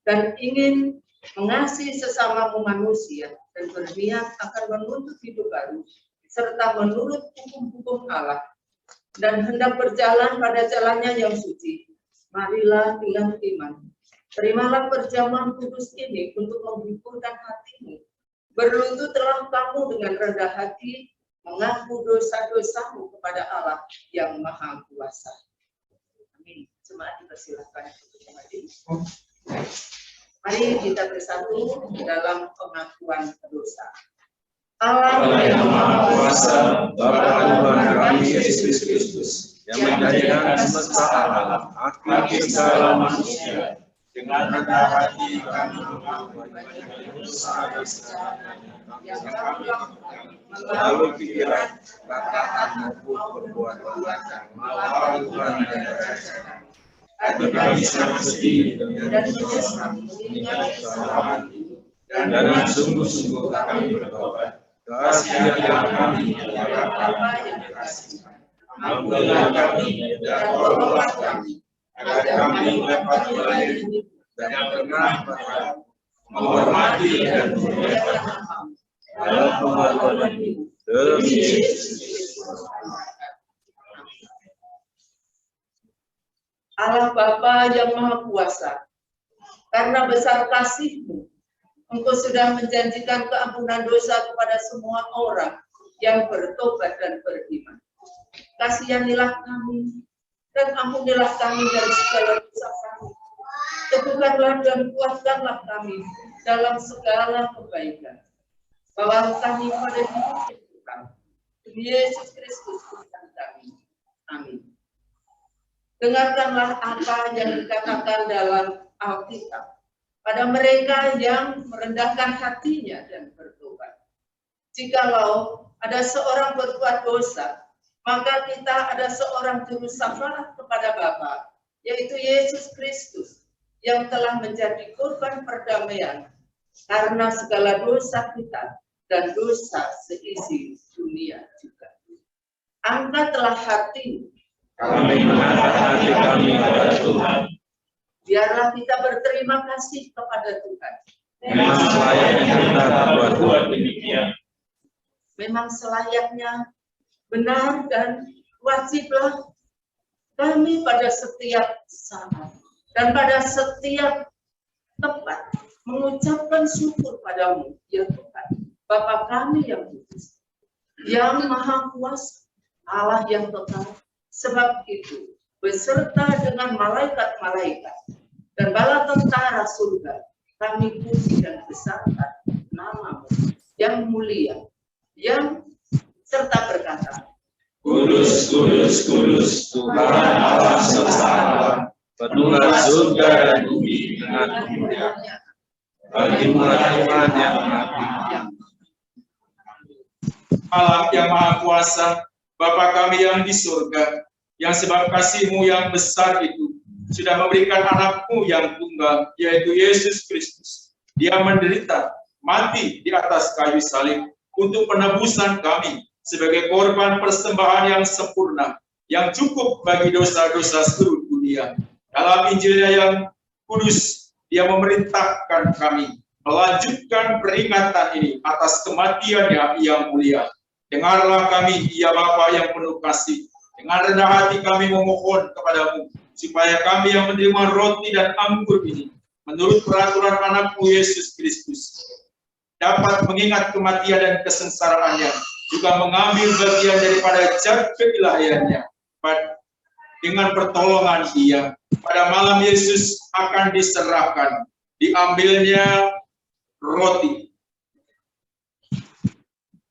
dan ingin mengasihi sesamamu manusia dan berniat akan menuntut hidup baru serta menurut hukum-hukum Allah dan hendak berjalan pada jalannya yang suci, marilah dengan iman Terimalah perjamuan kudus ini untuk menghiburkan hatimu. Berlututlah kamu dengan rendah hati, mengaku dosa-dosamu kepada Allah yang Maha Kuasa. Amin. Jemaat dipersilakan untuk hadir. Mari kita bersatu dalam pengakuan dosa. Allah yang Maha Kuasa, Bapa Tuhan kami Yesus Kristus, yang menjadikan semesta alam, akhir segala manusia, dengan rendah hati kami mengaku dosa-dosa yang kami lakukan, melalui pikiran, perkataan maupun perbuatan yang melawan Tuhan dan Raja. Hati kami sangat sedih dan menyesal mengingat kesalahan itu, dan dengan sungguh-sungguh kami bertobat. Kasihan kami kepada Bapa yang dikasihi. Ampunilah kami dan tolonglah kami, agar kami dapat melayani dan pernah menghormati dan memuliakan dalam pengorbanan demi Yesus. Allah Bapa yang Maha Kuasa, karena besar kasih-Mu, Engkau sudah menjanjikan keampunan dosa kepada semua orang yang bertobat dan beriman. Kasihanilah kami dan ampunilah kami dari segala dosa kami. Teguhkanlah dan kuatkanlah kami dalam segala kebaikan. Bawa kami pada hidup Tuhan. Demi Yesus Kristus Tuhan kami. Amin. Dengarkanlah apa yang dikatakan dalam Alkitab pada mereka yang merendahkan hatinya dan bertobat. Jikalau ada seorang berbuat dosa, maka kita ada seorang juru syafaat kepada Bapa, yaitu Yesus Kristus, yang telah menjadi korban perdamaian karena segala dosa kita dan dosa seisi dunia juga. Angkatlah hati Kami mengangkat hati kami kepada Tuhan. Biarlah kita berterima kasih kepada Tuhan. Memang selayaknya kita berbuat demikian. Memang selayaknya, benar dan wajiblah kami pada setiap saat dan pada setiap tempat mengucapkan syukur padamu, ya Tuhan, Bapa kami yang kudus, yang Maha Kuasa, Allah yang kekal. Sebab itu, beserta dengan malaikat-malaikat dan bala tentara surga, kami puji dan besarkan nama-Mu yang mulia, yang serta berkata, Kudus, kudus, kudus, Tuhan Allah semesta alam, penuh surga dan bumi dengan kemuliaan. Bagi-Mu Tuhan yang maha. Allah yang Maha Kuasa, Bapa kami yang di surga, yang sebab kasih-Mu yang besar itu sudah memberikan anak-Mu yang tunggal, yaitu Yesus Kristus. Dia menderita, mati di atas kayu salib untuk penebusan kami sebagai korban persembahan yang sempurna, yang cukup bagi dosa-dosa seluruh dunia. Dalam Injilnya yang kudus, Dia memerintahkan kami melanjutkan peringatan ini atas kematian-Nya yang mulia. Dengarlah kami, ya Bapa yang penuh kasih. Dengan rendah hati kami memohon kepadamu, supaya kami yang menerima roti dan anggur ini, menurut peraturan anak-Mu Yesus Kristus, dapat mengingat kematian dan kesengsaraannya, juga mengambil bagian daripada zat keilahiannya. Dengan pertolongan Dia, pada malam Yesus akan diserahkan, diambilnya roti,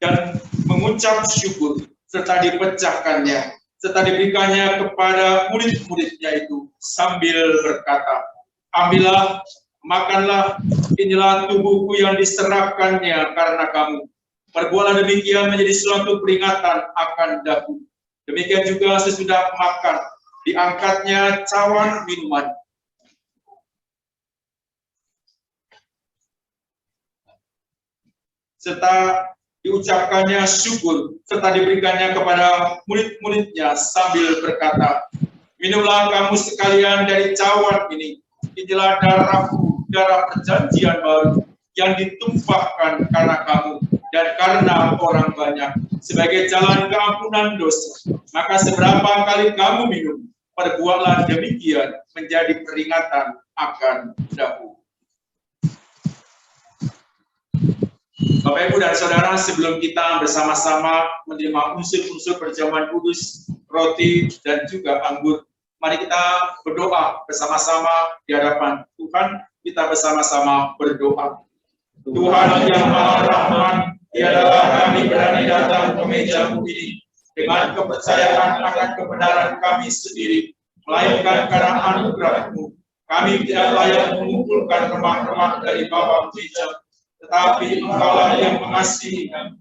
dan mengucap syukur, serta dipecahkannya, serta diberikannya kepada murid-muridnya itu, sambil berkata, ambillah, makanlah, inilah tubuhku yang diserahkannya karena kamu. Perbuatlah demikian menjadi suatu peringatan akan daku. Demikian juga sesudah makan, diangkatnya cawan minuman. Serta diucapkannya syukur, serta diberikannya kepada murid-muridnya sambil berkata, minumlah kamu sekalian dari cawan ini, inilah darahku, darah perjanjian baru, yang ditumpahkan karena kamu dan karena orang banyak, sebagai jalan keampunan dosa. Maka seberapa kali kamu minum, perbuatlah demikian menjadi peringatan akan daku. Bapak, Ibu, dan Saudara, sebelum kita bersama-sama menerima unsur-unsur perjamuan kudus, roti, dan juga anggur, mari kita berdoa bersama-sama di hadapan Tuhan. Kita bersama-sama berdoa. Tuhan yang Maha Rahman, tiadalah kami berani datang ke meja ini dengan kepercayaan akan kebenaran kami sendiri, melainkan karena anugerah-Mu. Kami tidak layak mengumpulkan remah-remah dari bawah meja, tetapi Engkaulah yang mengasihi kami.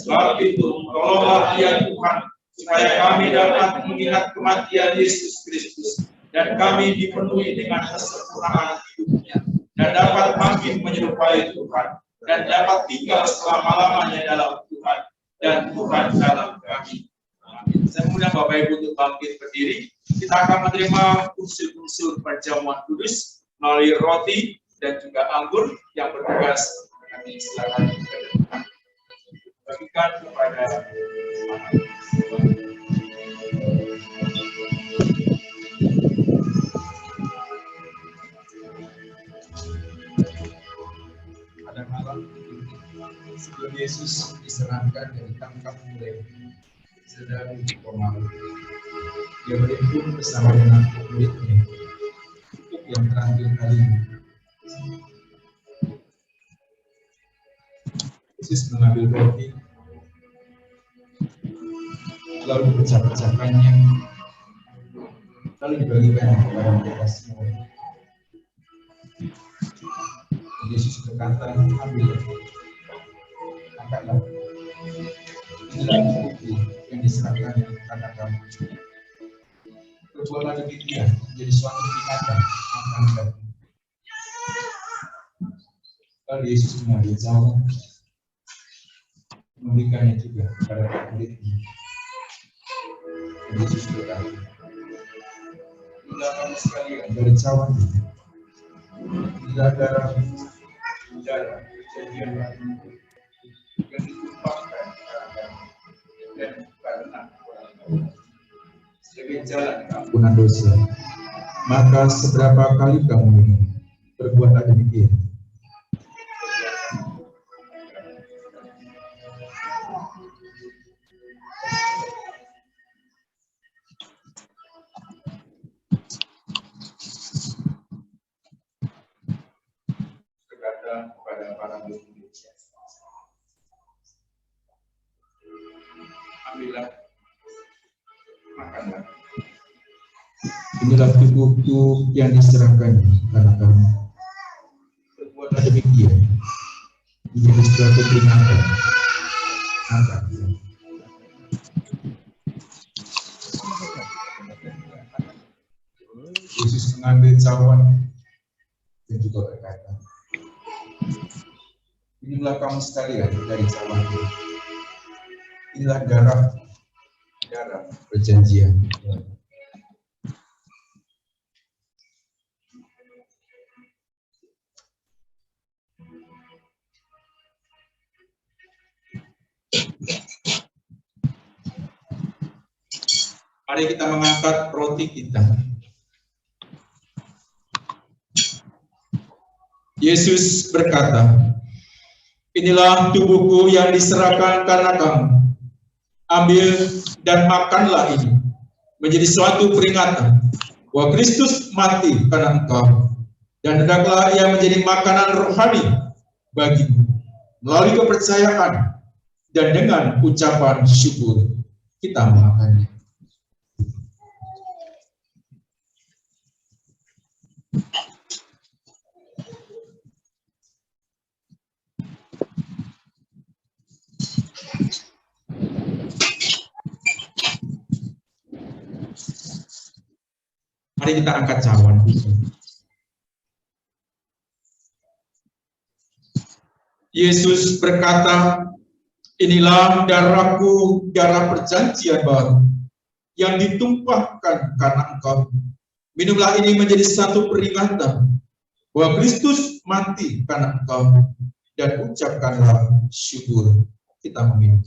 Sebab itu, tolonglah ya Tuhan, supaya kami dapat mengingat kematian Yesus Kristus, dan kami dipenuhi dengan kesempurnaan hidupnya, dan dapat makin menyerupai Tuhan, dan dapat tinggal selama-lamanya dalam Tuhan, dan Tuhan dalam kami. Amin. Saya mengundang Bapak Ibu untuk bangkit berdiri. Kita akan menerima unsur-unsur perjamuan kudus melalui roti dan juga anggur yang bertugas. Kami silakan ke depan. Bagikan kepada Pada malam sebelum Yesus diserahkan dan ditangkap oleh saudara pemalu, dia berhimpun bersama dengan murid-muridnya untuk yang terakhir kalinya. Yesus mengambil roti, lalu dipecah-pecahkannya, lalu dibagikan kepada mereka semua. Yesus berkata, ambillah, angkatlah. Inilah tubuhku yang diserahkan karena kamu. Perbuatlah demikian menjadi suatu peringatan akan kamu. Lalu Yesus mengambil cawan, memberikannya juga kepada murid-muridnya. Yesus berkata, inilah kamu sekalian dari cawan ini. Inilah darah perjanjian baru yang ditumpahkan dan karena sebagai jalan keampunan dosa. Maka seberapa kali kamu minum, perbuatlah demikian. Kepada para murid, ambillah, makanlah. Inilah tubuhku yang diserahkan karena kamu. Perbuatlah demikian menjadi suatu peringatan akan kamu. Yesus mengambil cawan dan juga berkata, inilah kamu sekalian dari cawan ini. Inilah darah perjanjian. Mari kita mengangkat roti kita. Yesus berkata, inilah tubuhku yang diserahkan karena kamu. Ambil dan makanlah ini, menjadi suatu peringatan bahwa Kristus mati karena engkau, dan hendaklah ia menjadi makanan rohani bagimu melalui kepercayaan, dan dengan ucapan syukur kita memakannya. Mari kita angkat cawan. Yesus berkata, inilah darahku, darah perjanjian baru, yang ditumpahkan karena engkau. Minumlah ini menjadi satu peringatan bahwa Kristus mati karena engkau, dan ucapkanlah syukur. Kita meminum.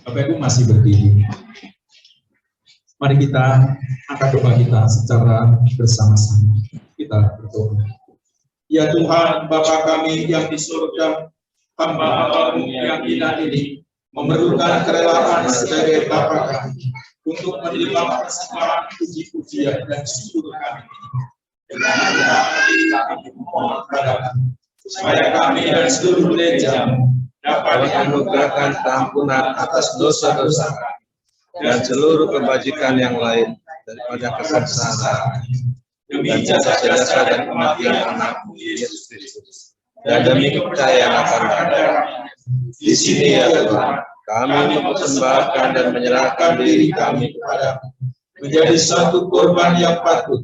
Bapak Ibu masih berdiri. Mari kita angkat doa kita secara bersama-sama. Kita berdoa. Ya Tuhan, Bapa kami yang di surga, hamba-Hamba-Mu yang hina ini memerlukan kerelaan sebagai Bapa kami untuk menerima persembahan puji-pujian dan syukur kami ini. Dengan kami mohon kepada-Mu, supaya kami dan seluruh gereja dapat menganugerahkan keampunan atas dosa-dosa dan seluruh kebajikan yang lain daripada kesengsaraan dan jasa-jasa dan kematian Anak-Mu Yesus Kristus, dan demi kepercayaan akan Dia. Di sini ya Tuhan, kami mempersembahkan dan menyerahkan diri kami kepada-Mu menjadi satu korban yang patut,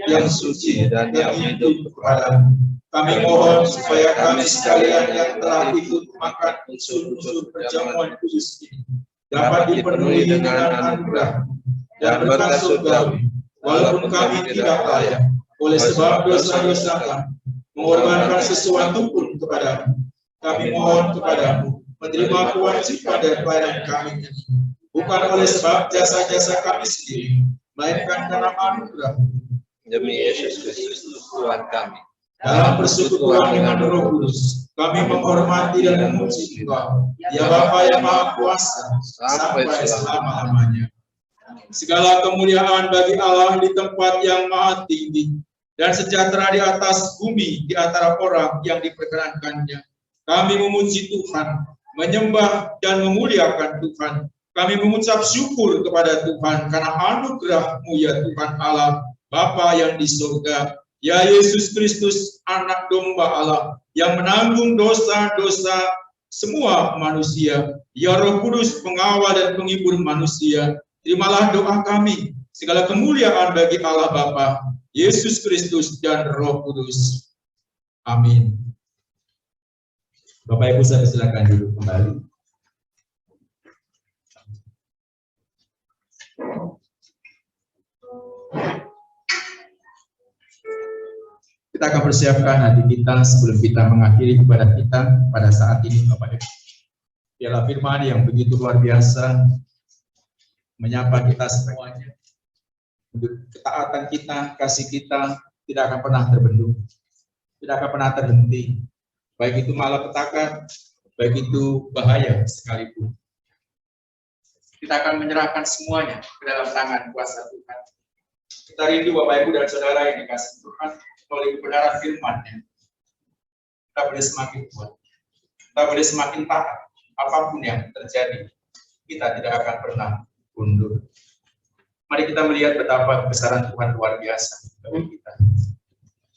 yang suci dan yang hidup kepada-Mu. Kami mohon supaya kami sekalian yang telah ikut makan unsur-unsur perjamuan kudus ini dapat dipenuhi dengan anugerah dan berkat surgawi, walaupun kami tidak layak oleh sebab dosa-dosa kami mengorbankan sesuatu pun kepada-Mu. Kami mohon kepada-Mu menerima kewajiban dan pelayanan kami ini, bukan oleh sebab jasa-jasa kami sendiri, melainkan karena anugerah demi Yesus Kristus Tuhan kami. Dalam persekutuan dengan Roh Kudus, kami menghormati dan memuji Engkau, ya Bapa yang Maha Kuasa, sampai selama-lamanya. Segala kemuliaan bagi Allah di tempat yang maha tinggi, dan sejahtera di atas bumi di antara orang yang diperkenankannya. Kami memuji Tuhan, menyembah dan memuliakan Tuhan. Kami mengucap syukur kepada Tuhan karena anugerah-Mu ya Tuhan Allah, Bapa yang di surga. Ya Yesus Kristus, Anak Domba Allah, yang menanggung dosa-dosa semua manusia. Ya Roh Kudus, pengawal dan penghibur manusia, terimalah doa kami. Segala kemuliaan bagi Allah Bapa, Yesus Kristus, dan Roh Kudus. Amin. Bapak Ibu, saya silakan duduk kembali. Kita akan persiapkan hati kita sebelum kita mengakhiri ibadah kita pada saat ini, Bapak Ibu. Biarlah firman yang begitu luar biasa menyapa kita semuanya. Untuk ketaatan kita, kasih kita tidak akan pernah terbendung, tidak akan pernah terhenti. Baik itu malapetaka, baik itu bahaya sekalipun. Kita akan menyerahkan semuanya ke dalam tangan kuasa Tuhan. Kita rindu Bapak Ibu dan Saudara yang dikasihi Tuhan, oleh kebenaran firman-Nya, kita boleh semakin kuat, kita boleh semakin taat. Apapun yang terjadi, kita tidak akan pernah mundur. Mari kita melihat betapa kebesaran Tuhan luar biasa bagi kita.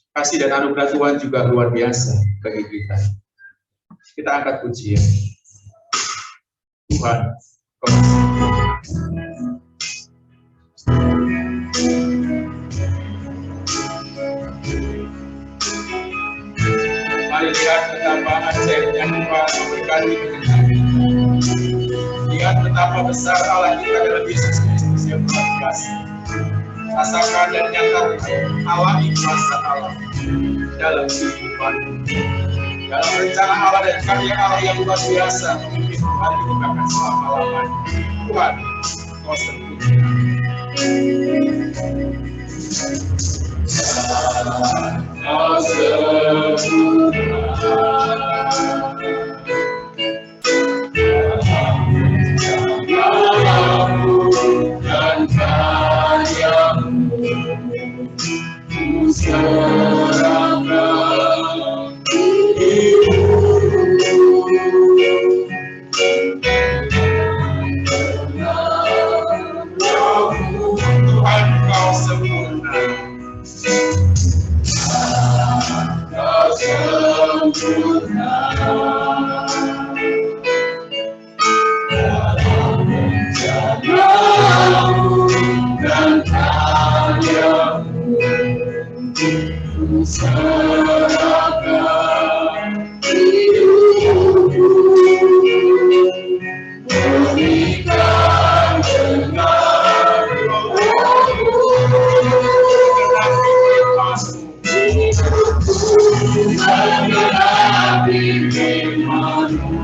Kasih dan anugerah Tuhan juga luar biasa bagi kita. Kita angkat pujian. Tuhan, mari lihat betapa ajaibnya Tuhan memberkati kita. Lihat betapa besar Allah kita dalam Yesus Kristus yang luar biasa. Rasakan dan nyatakan alami kuasa Allah dalam kehidupan, dalam rencana Allah dan karya Allah yang luar biasa memimpin Tuhan dibukakan selama-lamanya. Tuhan, Kau sempurna. Dan karyamu ku serahkan Tuhan, Kau sempurna. Kau sempurna. Dan karyamu ku serahkan hidupku, berikan dengan rohmu, menggenapi firman-Mu.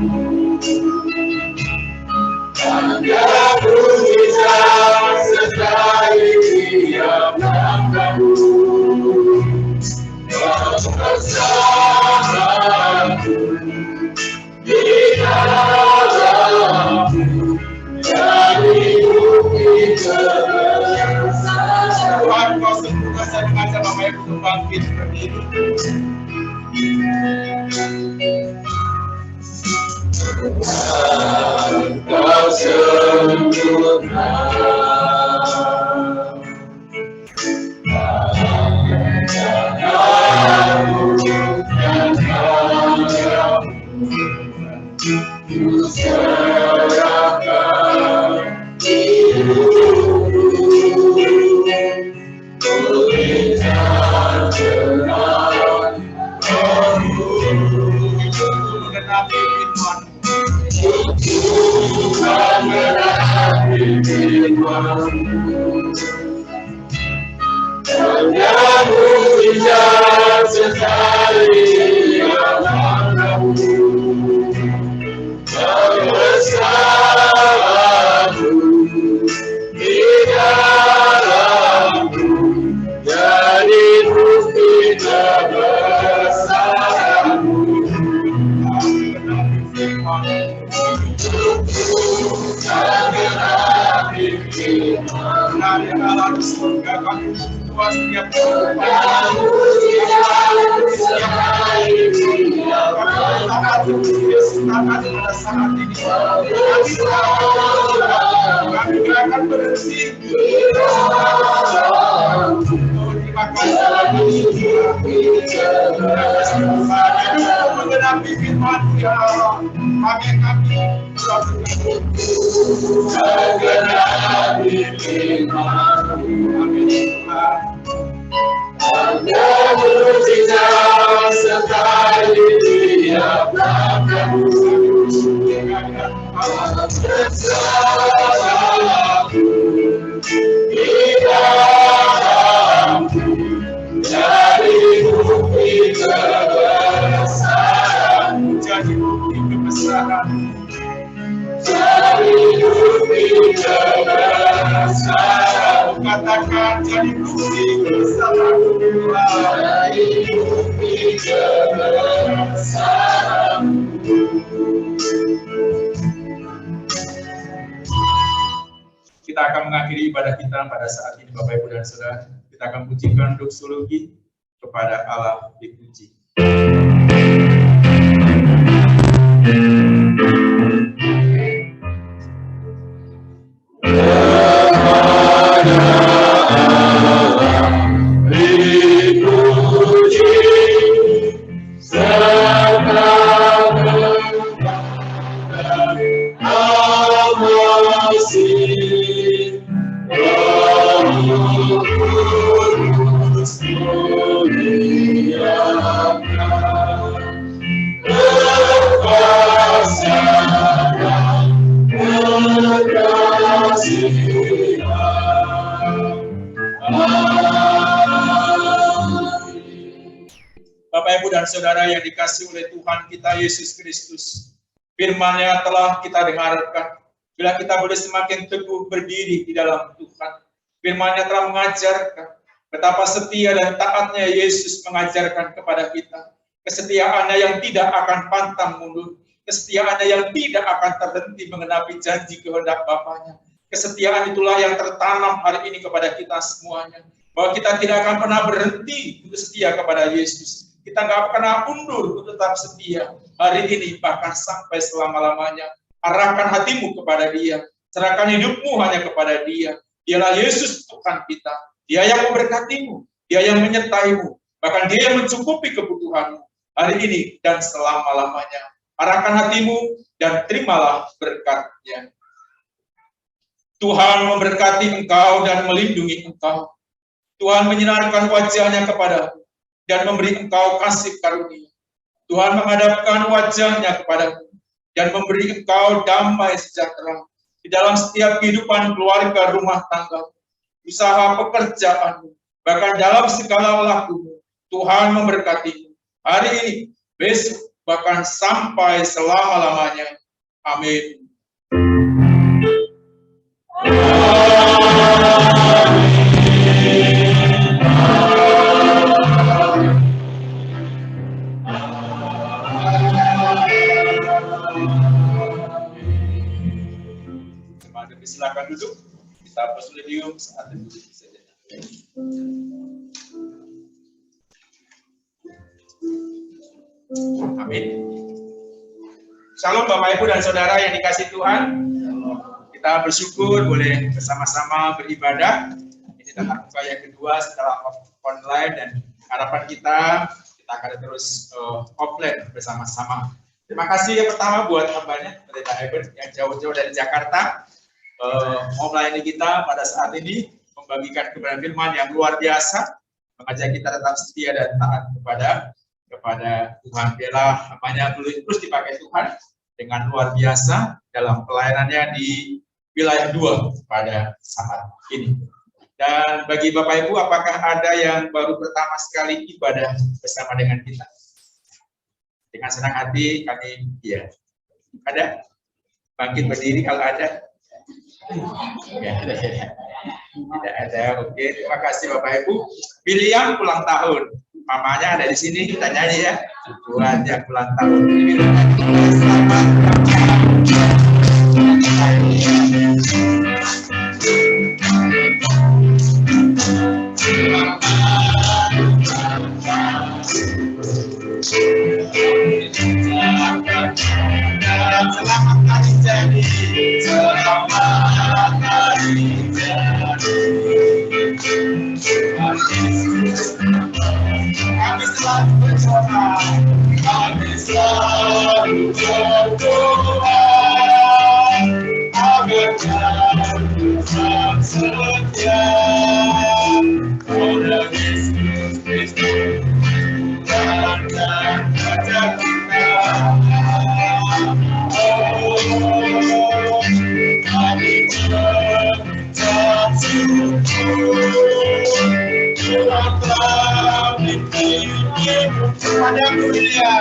Tuhan, kau senantiasa mengajak Bapak Ibu untuk bangkit berdiri. Kau sempurna. Mengenapi firman. Dari Allah di surga kami berdoa setiap kami akan berhenti. Terima kasih mengenapi firman ya Allah. Kami jadi bukti kebesaran. Katakan jadi bukti kebesaran. Kita akan mengakhiri ibadah kita pada saat ini, Bapak Ibu dan Saudara. Kita akan pujikan doksologi kepada Allah dipuji. Bapak, Ibu, dan Saudara yang dikasihi oleh Tuhan kita Yesus Kristus, firman-Nya telah kita dengarkan. Bila kita boleh semakin teguh berdiri di dalam Tuhan, firman-Nya telah mengajarkan betapa setia dan taatnya Yesus mengajarkan kepada kita. Kesetiaannya yang tidak akan pantang mundur, kesetiaannya yang tidak akan terhenti mengenapi janji kehendak Bapaknya. Kesetiaan itulah yang tertanam hari ini kepada kita semuanya, bahwa kita tidak akan pernah berhenti untuk setia kepada Yesus. Kita nggak pernah undur untuk tetap setia hari ini, bahkan sampai selama-lamanya. Arahkan hatimu kepada Dia, serahkan hidupmu hanya kepada Dia. Dialah Yesus Tuhan kita. Dia yang memberkatimu, Dia yang menyertaimu, bahkan Dia yang mencukupi kebutuhanmu hari ini dan selama-lamanya. Arahkan hatimu dan terimalah berkat-Nya. Tuhan memberkati engkau dan melindungi engkau. Tuhan menyinarkan wajah-Nya kepadamu dan memberi engkau kasih karunia. Tuhan menghadapkan wajah-Nya kepadamu dan memberi engkau damai sejahtera di dalam setiap kehidupan keluarga, rumah tangga, usaha pekerjaanmu, bahkan dalam segala lakumu. Tuhan memberkatimu hari ini, besok, bahkan sampai selama-lamanya. Amin. Silakan duduk. Kita presidium saat duduk saja. Amin. Shalom Bapak Ibu dan Saudara yang dikasihi Tuhan. Kita bersyukur boleh bersama-sama beribadah. Ini tatap muka yang kedua setelah online dan harapan kita akan terus offline bersama-sama. Terima kasih yang pertama buat hambanya, Pendeta Eben yang jauh-jauh dari Jakarta. Melayani kita pada saat ini, membagikan kebenaran firman yang luar biasa, mengajak kita tetap setia dan taat kepada Tuhan. Biarlah hambanya terus dipakai Tuhan dengan luar biasa dalam pelayanannya di wilayah 2 pada saat ini. Dan bagi Bapak Ibu, apakah ada yang baru pertama sekali ibadah bersama dengan kita? Dengan senang hati kami, ya. Ada? Bangkit berdiri kalau ada. Ya, tidak ada. Oke, terima kasih Bapak Ibu. William ulang tahun. Mamanya ada di sini, kita nyanyi ya. Tuhan yang ulang tahun. Selamat ulang tahun. Selamat hari jadi, selamat hari jadi. Kami selalu berdoa, kami selalu berdoa agar Tuhan setia pada Yesus Kristus Tuhan dan Raja kita. Kami mengucap syukur Tuhan telah memilih pada dunia,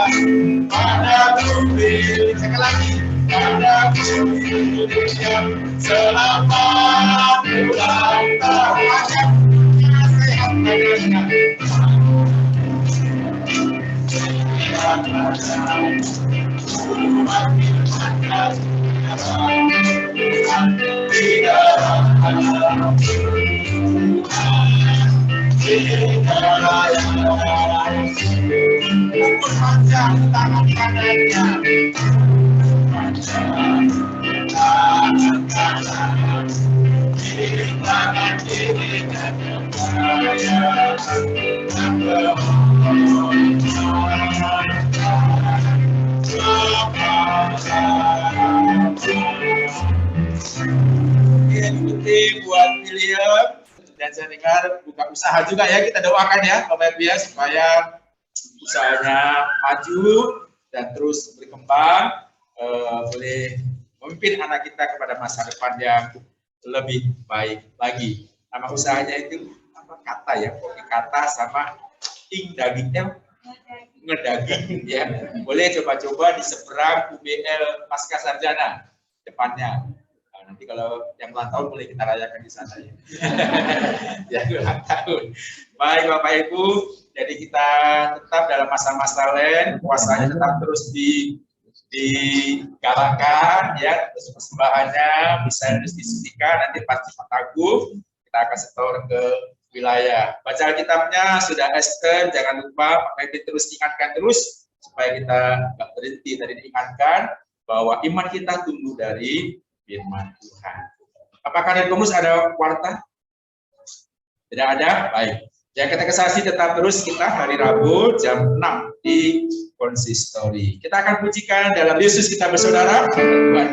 sekali lagi pada dunia. Selamat ulang tahun. Buat William, dan saya dengar buka usaha juga ya, kita doakan ya Bapak Ibu ya, supaya usahanya maju dan terus berkembang, boleh memimpin anak kita kepada masa depan yang lebih baik lagi. Nama usahanya itu apa kata ya, kopi kata sama ing dagingnya ngedaging ya. Boleh coba-coba di seberang UBL Pasca Sarjana depannya. Nanti kalau yang ulang tahun boleh kita rayakan di sana ya. Ya ulang tahun. Baik Bapak Ibu, jadi kita tetap dalam masa-masa Lent, puasanya tetap terus digalakkan ya, terus persembahannya bisa disuntikan, nanti pasti Pak Agung kita akan setor ke wilayah. Baca kitabnya sudah Esther, jangan lupa Pak Ibu terus ingatkan terus supaya kita nggak berhenti. Tadi diingatkan bahwa iman kita tumbuh dari firman Tuhan. Apakah dari Komus ada warta? Tidak ada? Baik. Yang kita kesasi tetap terus kita hari Rabu jam 6 di Konsistori. Kita akan pujikan dalam Yesus kita bersaudara. Tuhan